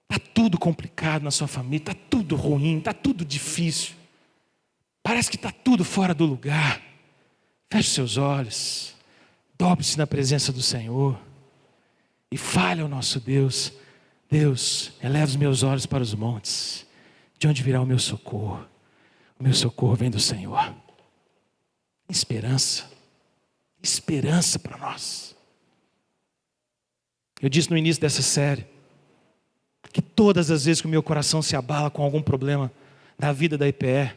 está tudo complicado na sua família, está tudo ruim, está tudo difícil, parece que está tudo fora do lugar, feche seus olhos, dobre-se na presença do Senhor e fale ao nosso Deus, Deus, eleva os meus olhos para os montes, de onde virá o meu socorro vem do Senhor. Esperança para nós. Eu disse no início dessa série, que todas as vezes que o meu coração se abala com algum problema na vida da IPE,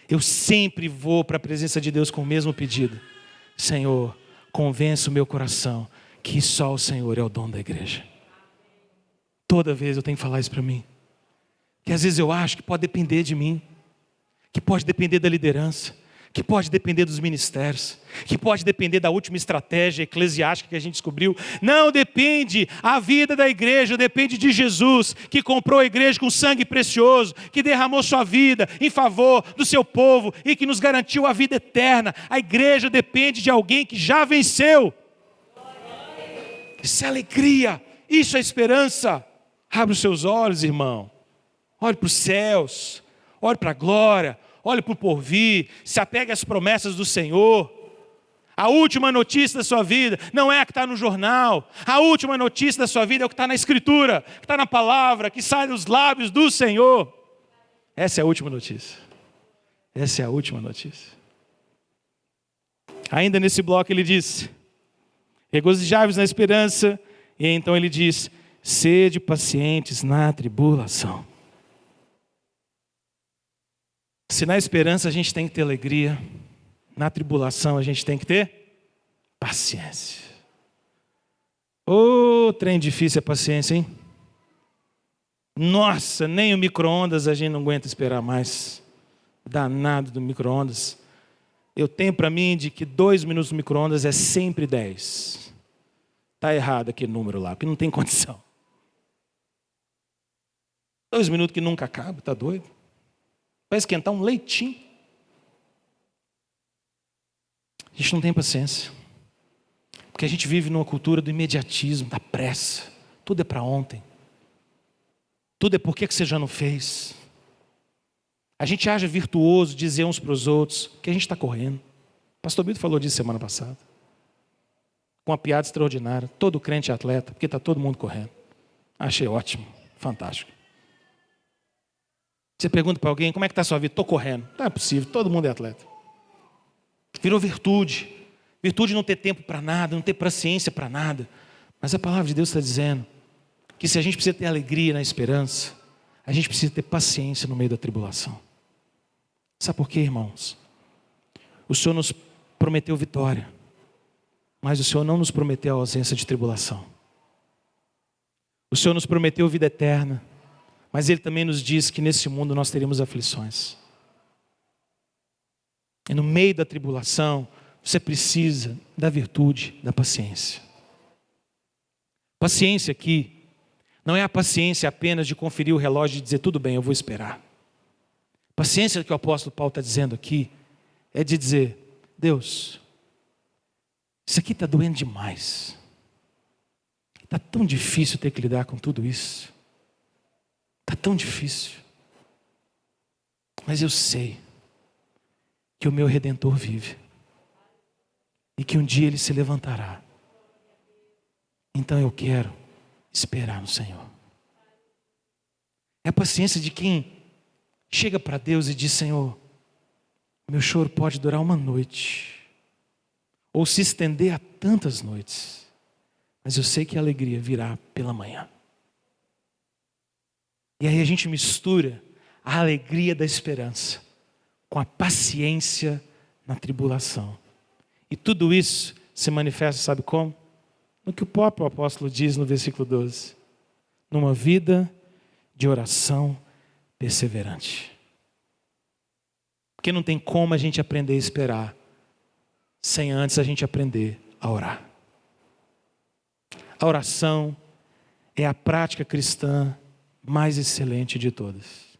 eu sempre vou para a presença de Deus com o mesmo pedido. Senhor, convença o meu coração que só o Senhor é o dono da igreja. Toda vez eu tenho que falar isso para mim. Que às vezes eu acho que pode depender de mim, que pode depender da liderança, que pode depender dos ministérios, que pode depender da última estratégia eclesiástica que a gente descobriu. Não depende, a vida da igreja depende de Jesus, que comprou a igreja com sangue precioso, que derramou sua vida em favor do seu povo e que nos garantiu a vida eterna. A igreja depende de alguém que já venceu. Isso é alegria, isso é esperança. Abre os seus olhos, irmão, olhe para os céus, olhe para a glória, olhe para o porvir, se apegue às promessas do Senhor. A última notícia da sua vida não é a que está no jornal. A última notícia da sua vida é o que está na Escritura, que está na palavra, que sai dos lábios do Senhor. Essa é a última notícia. Essa é a última notícia. Ainda nesse bloco ele diz, regozijai-vos na esperança. E então ele diz, sede pacientes na tribulação. Se na esperança a gente tem que ter alegria, na tribulação a gente tem que ter paciência. Trem difícil é paciência, hein? Nossa, nem o micro-ondas a gente não aguenta esperar mais. Danado do micro-ondas. Eu tenho para mim de que 2 minutos no micro-ondas é sempre 10. Está errado aquele número lá, porque não tem condição. 2 minutos que nunca acaba, está doido? Vai esquentar um leitinho. A gente não tem paciência. Porque a gente vive numa cultura do imediatismo, da pressa. Tudo é para ontem. Tudo é por que você já não fez. A gente acha virtuoso dizer uns para os outros que a gente está correndo. O pastor Bito falou disso semana passada. Com uma piada extraordinária. Todo crente é atleta, porque está todo mundo correndo. Achei ótimo, fantástico. Você pergunta para alguém, como é que está a sua vida? Estou correndo. Não é possível, todo mundo é atleta. Virou virtude. Virtude não ter tempo para nada, não ter paciência para nada. Mas a palavra de Deus está dizendo que se a gente precisa ter alegria na esperança, a gente precisa ter paciência no meio da tribulação. Sabe por quê, irmãos? O Senhor nos prometeu vitória, mas o Senhor não nos prometeu a ausência de tribulação. O Senhor nos prometeu vida eterna, mas Ele também nos diz que nesse mundo nós teríamos aflições. E no meio da tribulação, você precisa da virtude da paciência. Paciência aqui não é a paciência apenas de conferir o relógio e dizer, tudo bem, eu vou esperar. Paciência que o apóstolo Paulo está dizendo aqui é de dizer, Deus, isso aqui está doendo demais. Está tão difícil ter que lidar com tudo isso. Está tão difícil. Mas eu sei que o meu Redentor vive. E que um dia Ele se levantará. Então eu quero esperar no Senhor. É a paciência de quem chega para Deus e diz, Senhor, meu choro pode durar uma noite. Ou se estender a tantas noites. Mas eu sei que a alegria virá pela manhã. E aí a gente mistura a alegria da esperança com a paciência na tribulação. E tudo isso se manifesta, sabe como? No que o próprio apóstolo diz no versículo 12. Numa vida de oração perseverante. Porque não tem como a gente aprender a esperar sem antes a gente aprender a orar. A oração é a prática cristã mais excelente de todas.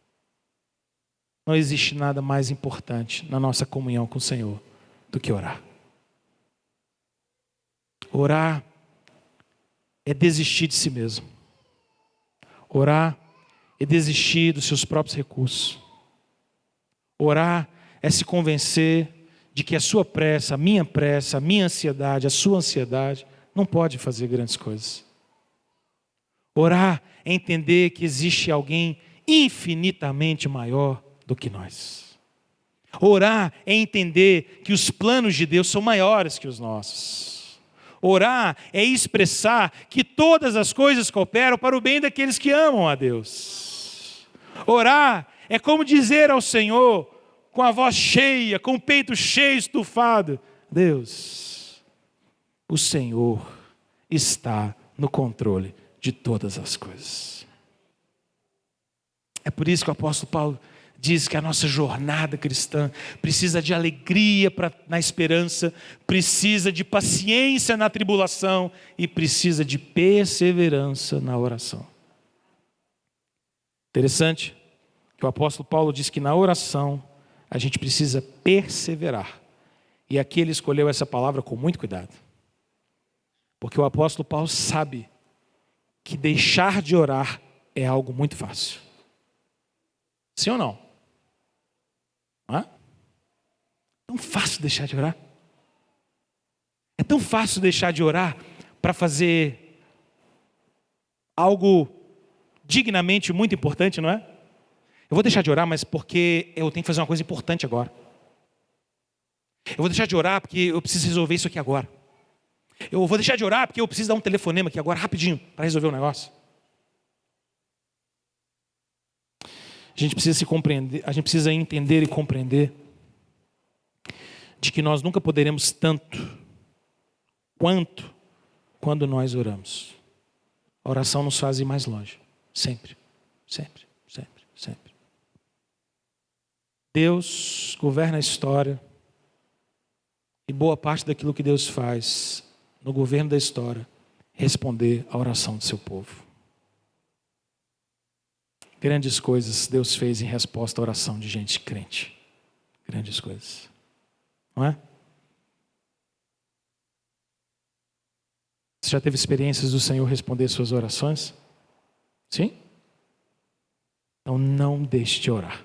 Não existe nada mais importante na nossa comunhão com o Senhor do que orar. Orar é desistir de si mesmo. Orar é desistir dos seus próprios recursos. Orar é se convencer de que a sua pressa, a minha ansiedade, a sua ansiedade, não pode fazer grandes coisas. Orar é entender que existe alguém infinitamente maior do que nós. Orar é entender que os planos de Deus são maiores que os nossos. Orar é expressar que todas as coisas cooperam para o bem daqueles que amam a Deus. Orar é como dizer ao Senhor, com a voz cheia, com o peito cheio, estufado, Deus, o Senhor está no controle de todas as coisas. É por isso que o apóstolo Paulo diz que a nossa jornada cristã precisa de alegria na esperança, precisa de paciência na tribulação e precisa de perseverança na oração. Interessante que o apóstolo Paulo diz que na oração a gente precisa perseverar. E aqui ele escolheu essa palavra com muito cuidado. Porque o apóstolo Paulo sabe que deixar de orar é algo muito fácil. Sim ou não? É tão fácil deixar de orar. É tão fácil deixar de orar para fazer algo dignamente muito importante, não é? Eu vou deixar de orar, mas porque eu tenho que fazer uma coisa importante agora. Eu vou deixar de orar porque eu preciso resolver isso aqui agora. Eu vou deixar de orar porque eu preciso dar um telefonema aqui agora, rapidinho, para resolver o negócio. A gente precisa se compreender, a gente precisa entender e compreender de que nós nunca poderemos tanto quanto quando nós oramos. A oração nos faz ir mais longe. Sempre, sempre, sempre, sempre. Deus governa a história e boa parte daquilo que Deus faz no governo da história é responder à oração do seu povo. Grandes coisas Deus fez em resposta à oração de gente crente. Grandes coisas. Não é? Você já teve experiências do Senhor responder suas orações? Sim? Então não deixe de orar.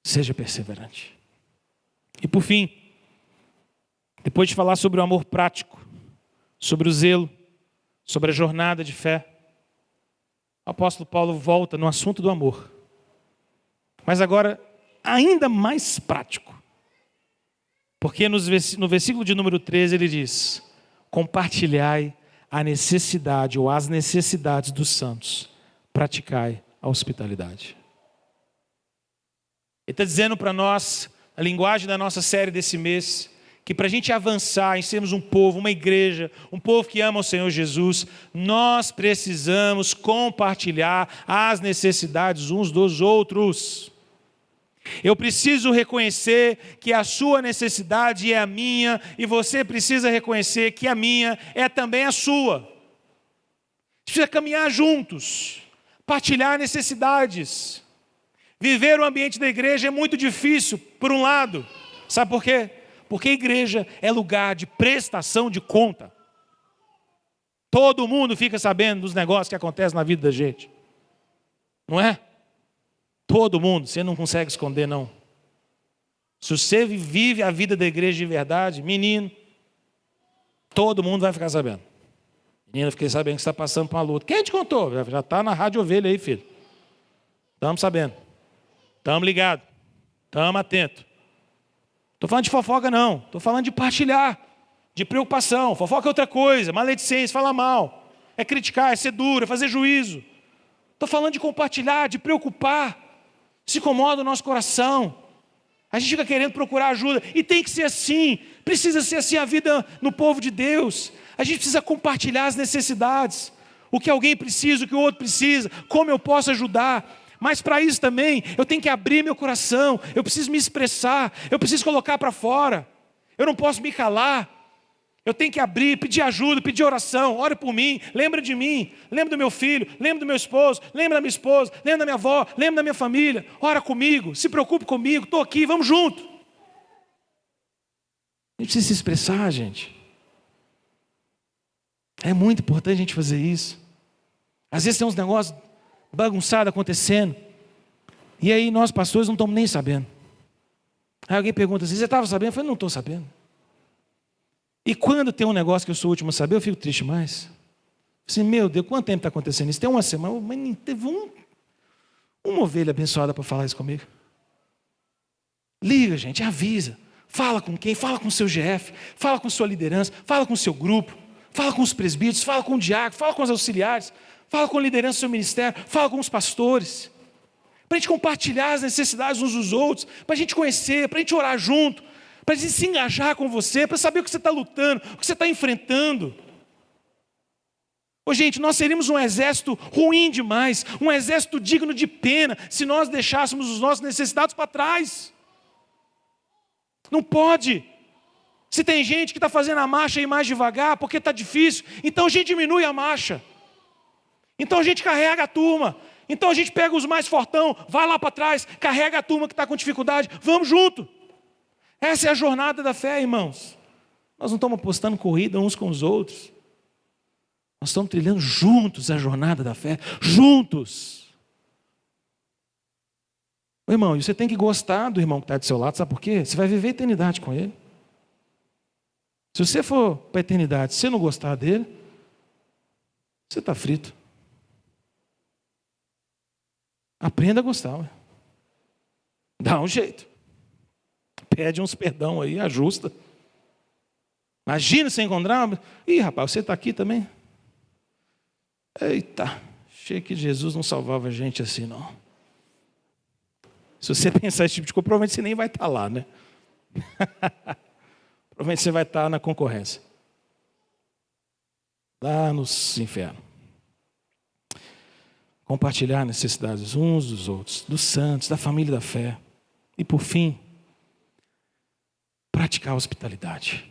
Seja perseverante. E por fim, depois de falar sobre o amor prático, sobre o zelo, sobre a jornada de fé, o apóstolo Paulo volta no assunto do amor. Mas agora, ainda mais prático. Porque no versículo de número 13 ele diz: compartilhai a necessidade ou as necessidades dos santos, praticai a hospitalidade. Ele está dizendo para nós, a linguagem da nossa série desse mês, que para a gente avançar em sermos um povo, uma igreja, um povo que ama o Senhor Jesus, nós precisamos compartilhar as necessidades uns dos outros. Eu preciso reconhecer que a sua necessidade é a minha, e você precisa reconhecer que a minha é também a sua. A gente precisa caminhar juntos, partilhar necessidades. Viver o ambiente da igreja é muito difícil, por um lado. Sabe por quê? Porque a igreja é lugar de prestação de conta. Todo mundo fica sabendo dos negócios que acontecem na vida da gente. Não é? Todo mundo, você não consegue esconder, não. Se você vive a vida da igreja de verdade, menino, todo mundo vai ficar sabendo. Menina, fiquei sabendo que você está passando por uma luta. Quem te contou? Já está na Rádio Ovelha aí, filho. Estamos sabendo. Estamos ligados. Estamos atentos. Estou falando de fofoca, não. Estou falando de partilhar, de preocupação. Fofoca é outra coisa. Maledicência, falar mal. É criticar, é ser duro, é fazer juízo. Estou falando de compartilhar, de preocupar. Se incomoda o nosso coração. A gente fica querendo procurar ajuda. E tem que ser assim. Precisa ser assim a vida no povo de Deus. A gente precisa compartilhar as necessidades. O que alguém precisa, o que o outro precisa. Como eu posso ajudar. Mas para isso também, eu tenho que abrir meu coração. Eu preciso me expressar. Eu preciso colocar para fora. Eu não posso me calar. Eu tenho que abrir, pedir ajuda, pedir oração. Ore por mim, lembra de mim. Lembra do meu filho, lembra do meu esposo. Lembra da minha esposa, lembra da minha avó. Lembra da minha família. Ora comigo, se preocupe comigo. Estou aqui, vamos junto. A gente precisa se expressar, gente. É muito importante a gente fazer isso. Às vezes tem uns negócios bagunçados acontecendo. E aí nós pastores não estamos nem sabendo. Aí alguém pergunta assim, você estava sabendo? Eu falei, não estou sabendo. E quando tem um negócio que eu sou o último a saber, eu fico triste mais. Assim, meu Deus, quanto tempo está acontecendo isso? Tem uma semana, mas nem teve uma ovelha abençoada para falar isso comigo. Liga, gente, avisa. Fala com quem? Fala com o seu GF, fala com sua liderança, fala com o seu grupo, fala com os presbíteros, fala com o diácono, fala com os auxiliares, fala com a liderança do seu ministério, fala com os pastores. Para a gente compartilhar as necessidades uns dos outros, para a gente conhecer, para a gente orar junto, para a gente se engajar com você, para saber o que você está lutando, o que você está enfrentando. Ô, gente, nós seríamos um exército ruim demais, um exército digno de pena, se nós deixássemos os nossos necessitados para trás. Não pode. Se tem gente que está fazendo a marcha ir mais devagar, porque está difícil, então a gente diminui a marcha. Então a gente carrega a turma. Então a gente pega os mais fortão, vai lá para trás, carrega a turma que está com dificuldade, vamos junto. Essa é a jornada da fé, irmãos. Nós não estamos apostando corrida uns com os outros. Nós estamos trilhando juntos a jornada da fé. Juntos. Ô, irmão, e você tem que gostar do irmão que está do seu lado. Sabe por quê? Você vai viver a eternidade com ele. Se você for para a eternidade, se você não gostar dele, você está frito. Aprenda a gostar. Ué. Dá um jeito. Pede uns perdão aí, ajusta. Imagina você encontrar. Ih, rapaz, você está aqui também? Eita, achei que Jesus não salvava a gente assim, não. Se você pensar esse tipo de coisa, provavelmente você nem vai estar lá, né? Provavelmente você vai estar na concorrência. Lá nos infernos. Compartilhar necessidades uns dos outros, dos santos, da família da fé. E por fim, praticar a hospitalidade.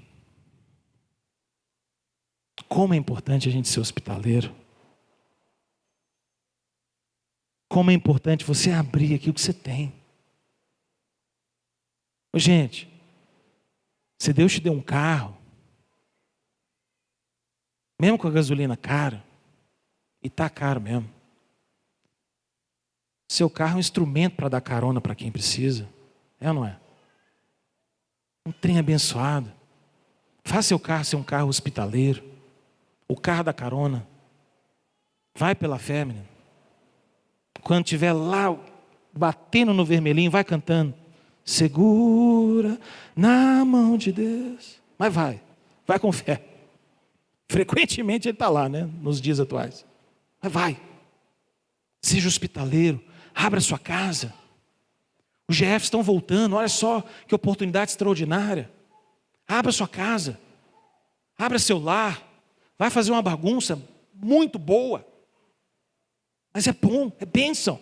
Como é importante a gente ser hospitaleiro. Como é importante você abrir aqui o que você tem. Ô, gente, se Deus te deu um carro, mesmo com a gasolina cara, e está caro mesmo, seu carro é um instrumento para dar carona para quem precisa. É ou não é? Um trem abençoado. Faça seu carro ser um carro hospitaleiro. O carro da carona. Vai pela fé, menino. Quando estiver lá, batendo no vermelhinho, vai cantando. Segura na mão de Deus. Mas vai com fé. Frequentemente ele está lá, né? Nos dias atuais. Mas vai. Seja hospitaleiro. Abra sua casa. Os GFs estão voltando. Olha só que oportunidade extraordinária. Abra sua casa. Abra seu lar. Vai fazer uma bagunça muito boa. Mas é bom, é bênção.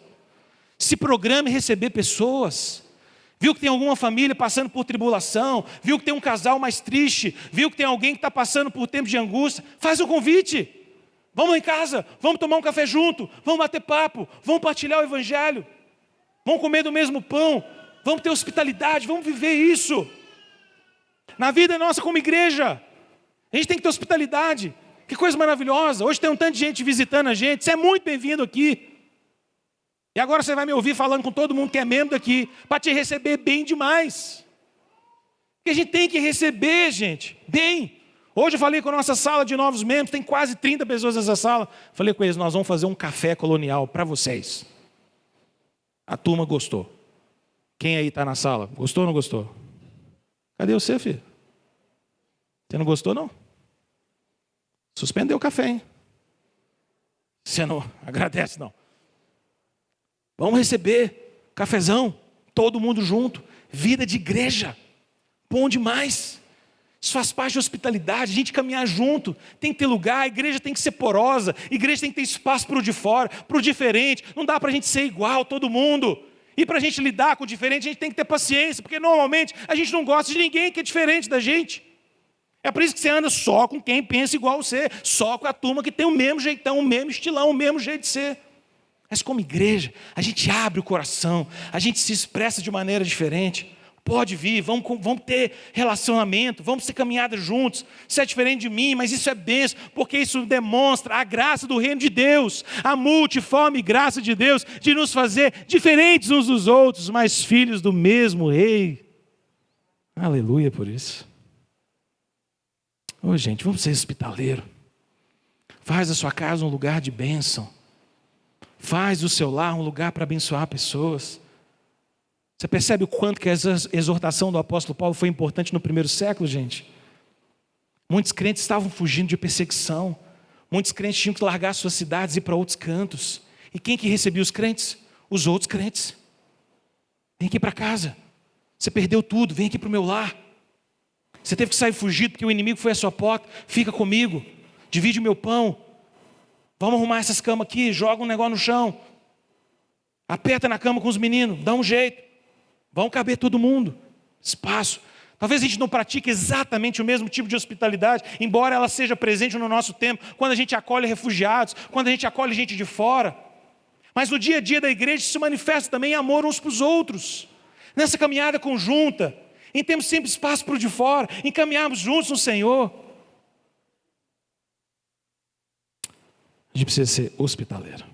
Se programe receber pessoas. Viu que tem alguma família passando por tribulação, viu que tem um casal mais triste, viu que tem alguém que está passando por tempo de angústia, faz um convite. Vamos lá em casa, vamos tomar um café junto, vamos bater papo, vamos partilhar o evangelho, vamos comer do mesmo pão, vamos ter hospitalidade, vamos viver isso. Na vida nossa como igreja, a gente tem que ter hospitalidade. Que coisa maravilhosa, hoje tem um tanto de gente visitando a gente, você é muito bem-vindo aqui. E agora você vai me ouvir falando com todo mundo que é membro daqui, para te receber bem demais. Porque a gente tem que receber, gente, bem. Hoje eu falei com a nossa sala de novos membros, tem quase 30 pessoas nessa sala. Falei com eles, nós vamos fazer um café colonial para vocês. A turma gostou. Quem aí está na sala? Gostou ou não gostou? Cadê você, filho? Você não gostou, não? Suspendeu o café, hein? Você não agradece, não. Vamos receber cafezão, todo mundo junto, vida de igreja, bom demais. Isso faz parte de hospitalidade, a gente caminhar junto, tem que ter lugar, a igreja tem que ser porosa, a igreja tem que ter espaço para o de fora, para o diferente, não dá para a gente ser igual todo mundo. E para a gente lidar com o diferente, a gente tem que ter paciência, porque normalmente a gente não gosta de ninguém que é diferente da gente. É por isso que você anda só com quem pensa igual você, só com a turma que tem o mesmo jeitão, o mesmo estilão, o mesmo jeito de ser. Mas como igreja, a gente abre o coração, a gente se expressa de maneira diferente. Pode vir, vamos ter relacionamento, vamos ter caminhada juntos. Isso é diferente de mim, mas isso é bênção, porque isso demonstra a graça do reino de Deus, a multiforme graça de Deus, de nos fazer diferentes uns dos outros, mas filhos do mesmo rei. Aleluia por isso. Ô gente, vamos ser hospitaleiro. Faz a sua casa um lugar de bênção. Faz do seu lar um lugar para abençoar pessoas. Você percebe o quanto que essa exortação do apóstolo Paulo foi importante no primeiro século, gente? Muitos crentes estavam fugindo de perseguição. Muitos crentes tinham que largar suas cidades e ir para outros cantos. E quem que recebia os crentes? Os outros crentes. Vem aqui para casa. Você perdeu tudo, vem aqui para o meu lar. Você teve que sair fugido porque o inimigo foi à sua porta. Fica comigo, divide o meu pão. Vamos arrumar essas camas aqui, joga um negócio no chão. Aperta na cama com os meninos, dá um jeito. Vão caber todo mundo. Espaço. Talvez a gente não pratique exatamente o mesmo tipo de hospitalidade, embora ela seja presente no nosso tempo, quando a gente acolhe refugiados, quando a gente acolhe gente de fora. Mas no dia a dia da igreja se manifesta também em amor uns para os outros. Nessa caminhada conjunta, em termos sempre espaço para o de fora, em caminharmos juntos no Senhor. A gente precisa ser hospitaleiro.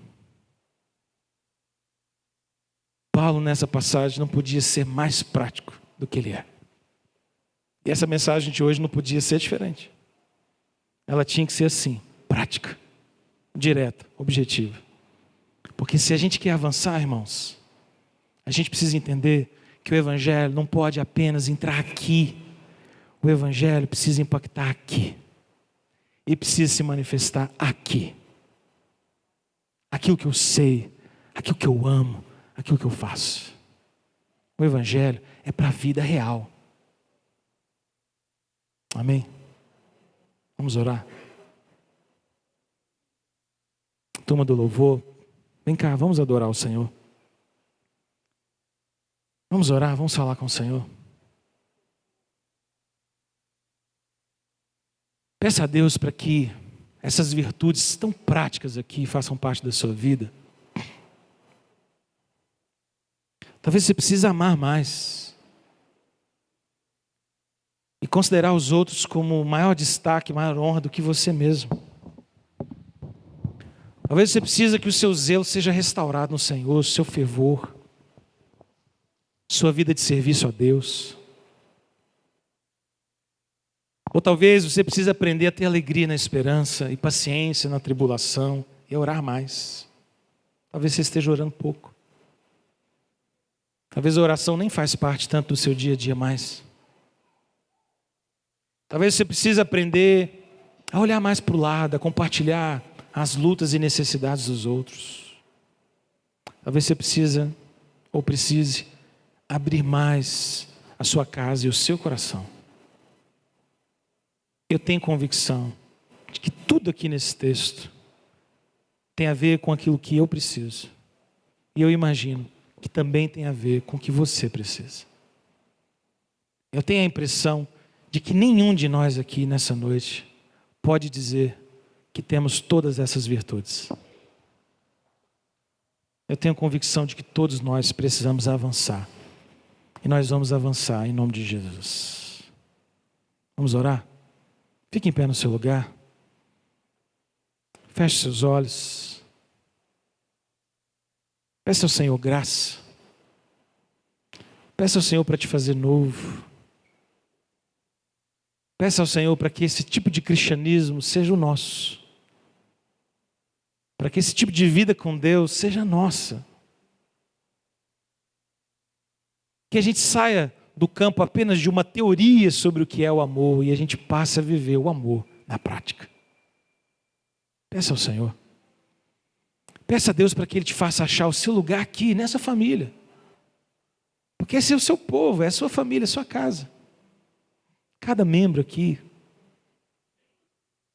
Paulo nessa passagem não podia ser mais prático do que ele é. E essa mensagem de hoje não podia ser diferente. Ela tinha que ser assim, prática, direta, objetiva. Porque se a gente quer avançar, irmãos, a gente precisa entender que o evangelho não pode apenas entrar aqui. O evangelho precisa impactar aqui. E precisa se manifestar aqui. Aquilo que eu sei, aquilo que eu amo, aquilo que eu faço. O evangelho é para a vida real. Amém? Vamos orar? Turma do louvor, vem cá, vamos adorar o Senhor. Vamos orar, vamos falar com o Senhor. Peça a Deus para que essas virtudes tão práticas aqui façam parte da sua vida. Talvez você precise amar mais. E considerar os outros como maior destaque, maior honra do que você mesmo. Talvez você precise que o seu zelo seja restaurado no Senhor, o seu fervor, sua vida de serviço a Deus. Ou talvez você precise aprender a ter alegria na esperança e paciência na tribulação e orar mais. Talvez você esteja orando pouco. Talvez a oração nem faz parte tanto do seu dia a dia mais. Talvez você precise aprender a olhar mais para o lado, a compartilhar as lutas e necessidades dos outros. Talvez você precise abrir mais a sua casa e o seu coração. Eu tenho convicção de que tudo aqui nesse texto tem a ver com aquilo que eu preciso. E eu imagino que também tem a ver com o que você precisa. Eu tenho a impressão de que nenhum de nós aqui nessa noite pode dizer que temos todas essas virtudes. Eu tenho convicção de que todos nós precisamos avançar. E nós vamos avançar em nome de Jesus. Vamos orar? Fique em pé no seu lugar. Feche seus olhos. Peça ao Senhor graça. Peça ao Senhor para te fazer novo. Peça ao Senhor para que esse tipo de cristianismo seja o nosso. Para que esse tipo de vida com Deus seja nossa. Que a gente saia do campo apenas de uma teoria sobre o que é o amor e a gente passe a viver o amor na prática. Peça ao Senhor. Peça a Deus para que Ele te faça achar o seu lugar aqui, nessa família. Porque esse é o seu povo, é a sua família, é a sua casa. Cada membro aqui.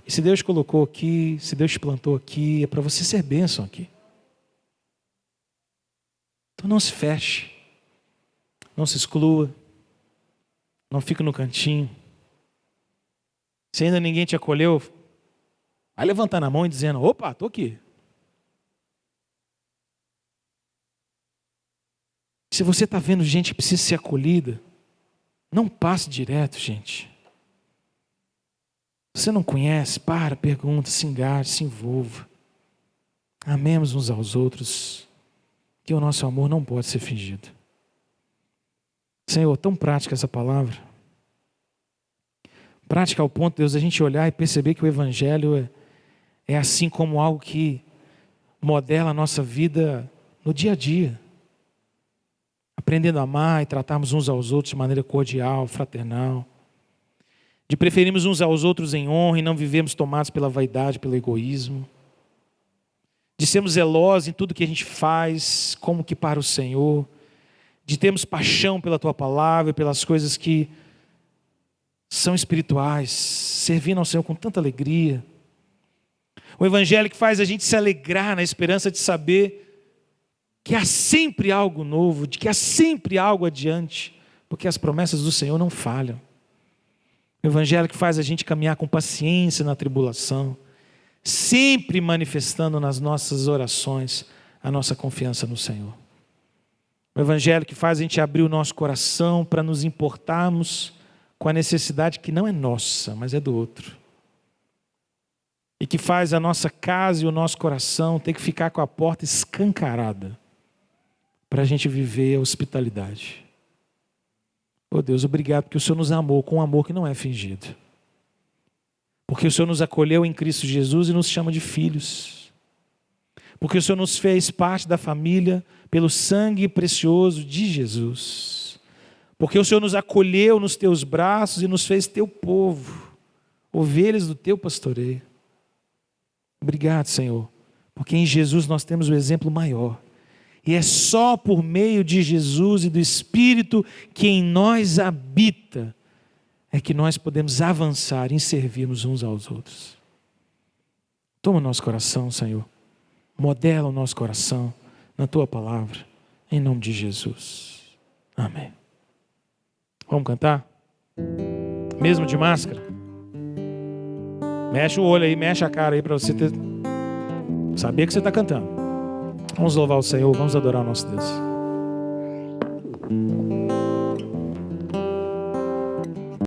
E se Deus colocou aqui, se Deus te plantou aqui, é para você ser bênção aqui. Então não se feche. Não se exclua. Não fique no cantinho. Se ainda ninguém te acolheu, vai levantando a mão e dizendo, opa, estou aqui. Se você está vendo gente que precisa ser acolhida, não passe direto, gente. Você não conhece, pergunta, se engaje, se envolva. Amemos uns aos outros, que o nosso amor não pode ser fingido. Senhor, tão prática essa palavra. Prática ao ponto, Deus, a gente olhar e perceber que o Evangelho é assim como algo que modela a nossa vida no dia a dia. Aprendendo a amar e tratarmos uns aos outros de maneira cordial, fraternal. De preferirmos uns aos outros em honra e não vivermos tomados pela vaidade, pelo egoísmo. De sermos zelosos em tudo que a gente faz, como que para o Senhor. De termos paixão pela Tua palavra, pelas coisas que são espirituais, servindo ao Senhor com tanta alegria. O Evangelho que faz a gente se alegrar na esperança de saber que há sempre algo novo, de que há sempre algo adiante, porque as promessas do Senhor não falham. O Evangelho que faz a gente caminhar com paciência na tribulação, sempre manifestando nas nossas orações a nossa confiança no Senhor. O Evangelho que faz a gente abrir o nosso coração para nos importarmos com a necessidade que não é nossa, mas é do outro. E que faz a nossa casa e o nosso coração ter que ficar com a porta escancarada para a gente viver a hospitalidade. Oh Deus, obrigado porque o Senhor nos amou com um amor que não é fingido. Porque o Senhor nos acolheu em Cristo Jesus e nos chama de filhos. Porque o Senhor nos fez parte da família pelo sangue precioso de Jesus. Porque o Senhor nos acolheu nos teus braços e nos fez teu povo, ovelhas do teu pastoreio. Obrigado, Senhor, porque em Jesus nós temos o exemplo maior. E é só por meio de Jesus e do Espírito que em nós habita, é que nós podemos avançar em servirmos uns aos outros. Toma o nosso coração, Senhor. Modela o nosso coração na Tua palavra, em nome de Jesus. Amém. Vamos cantar? Mesmo de máscara? Mexe o olho aí, mexe a cara aí para você saber que você está cantando. Vamos louvar o Senhor, vamos adorar o nosso Deus.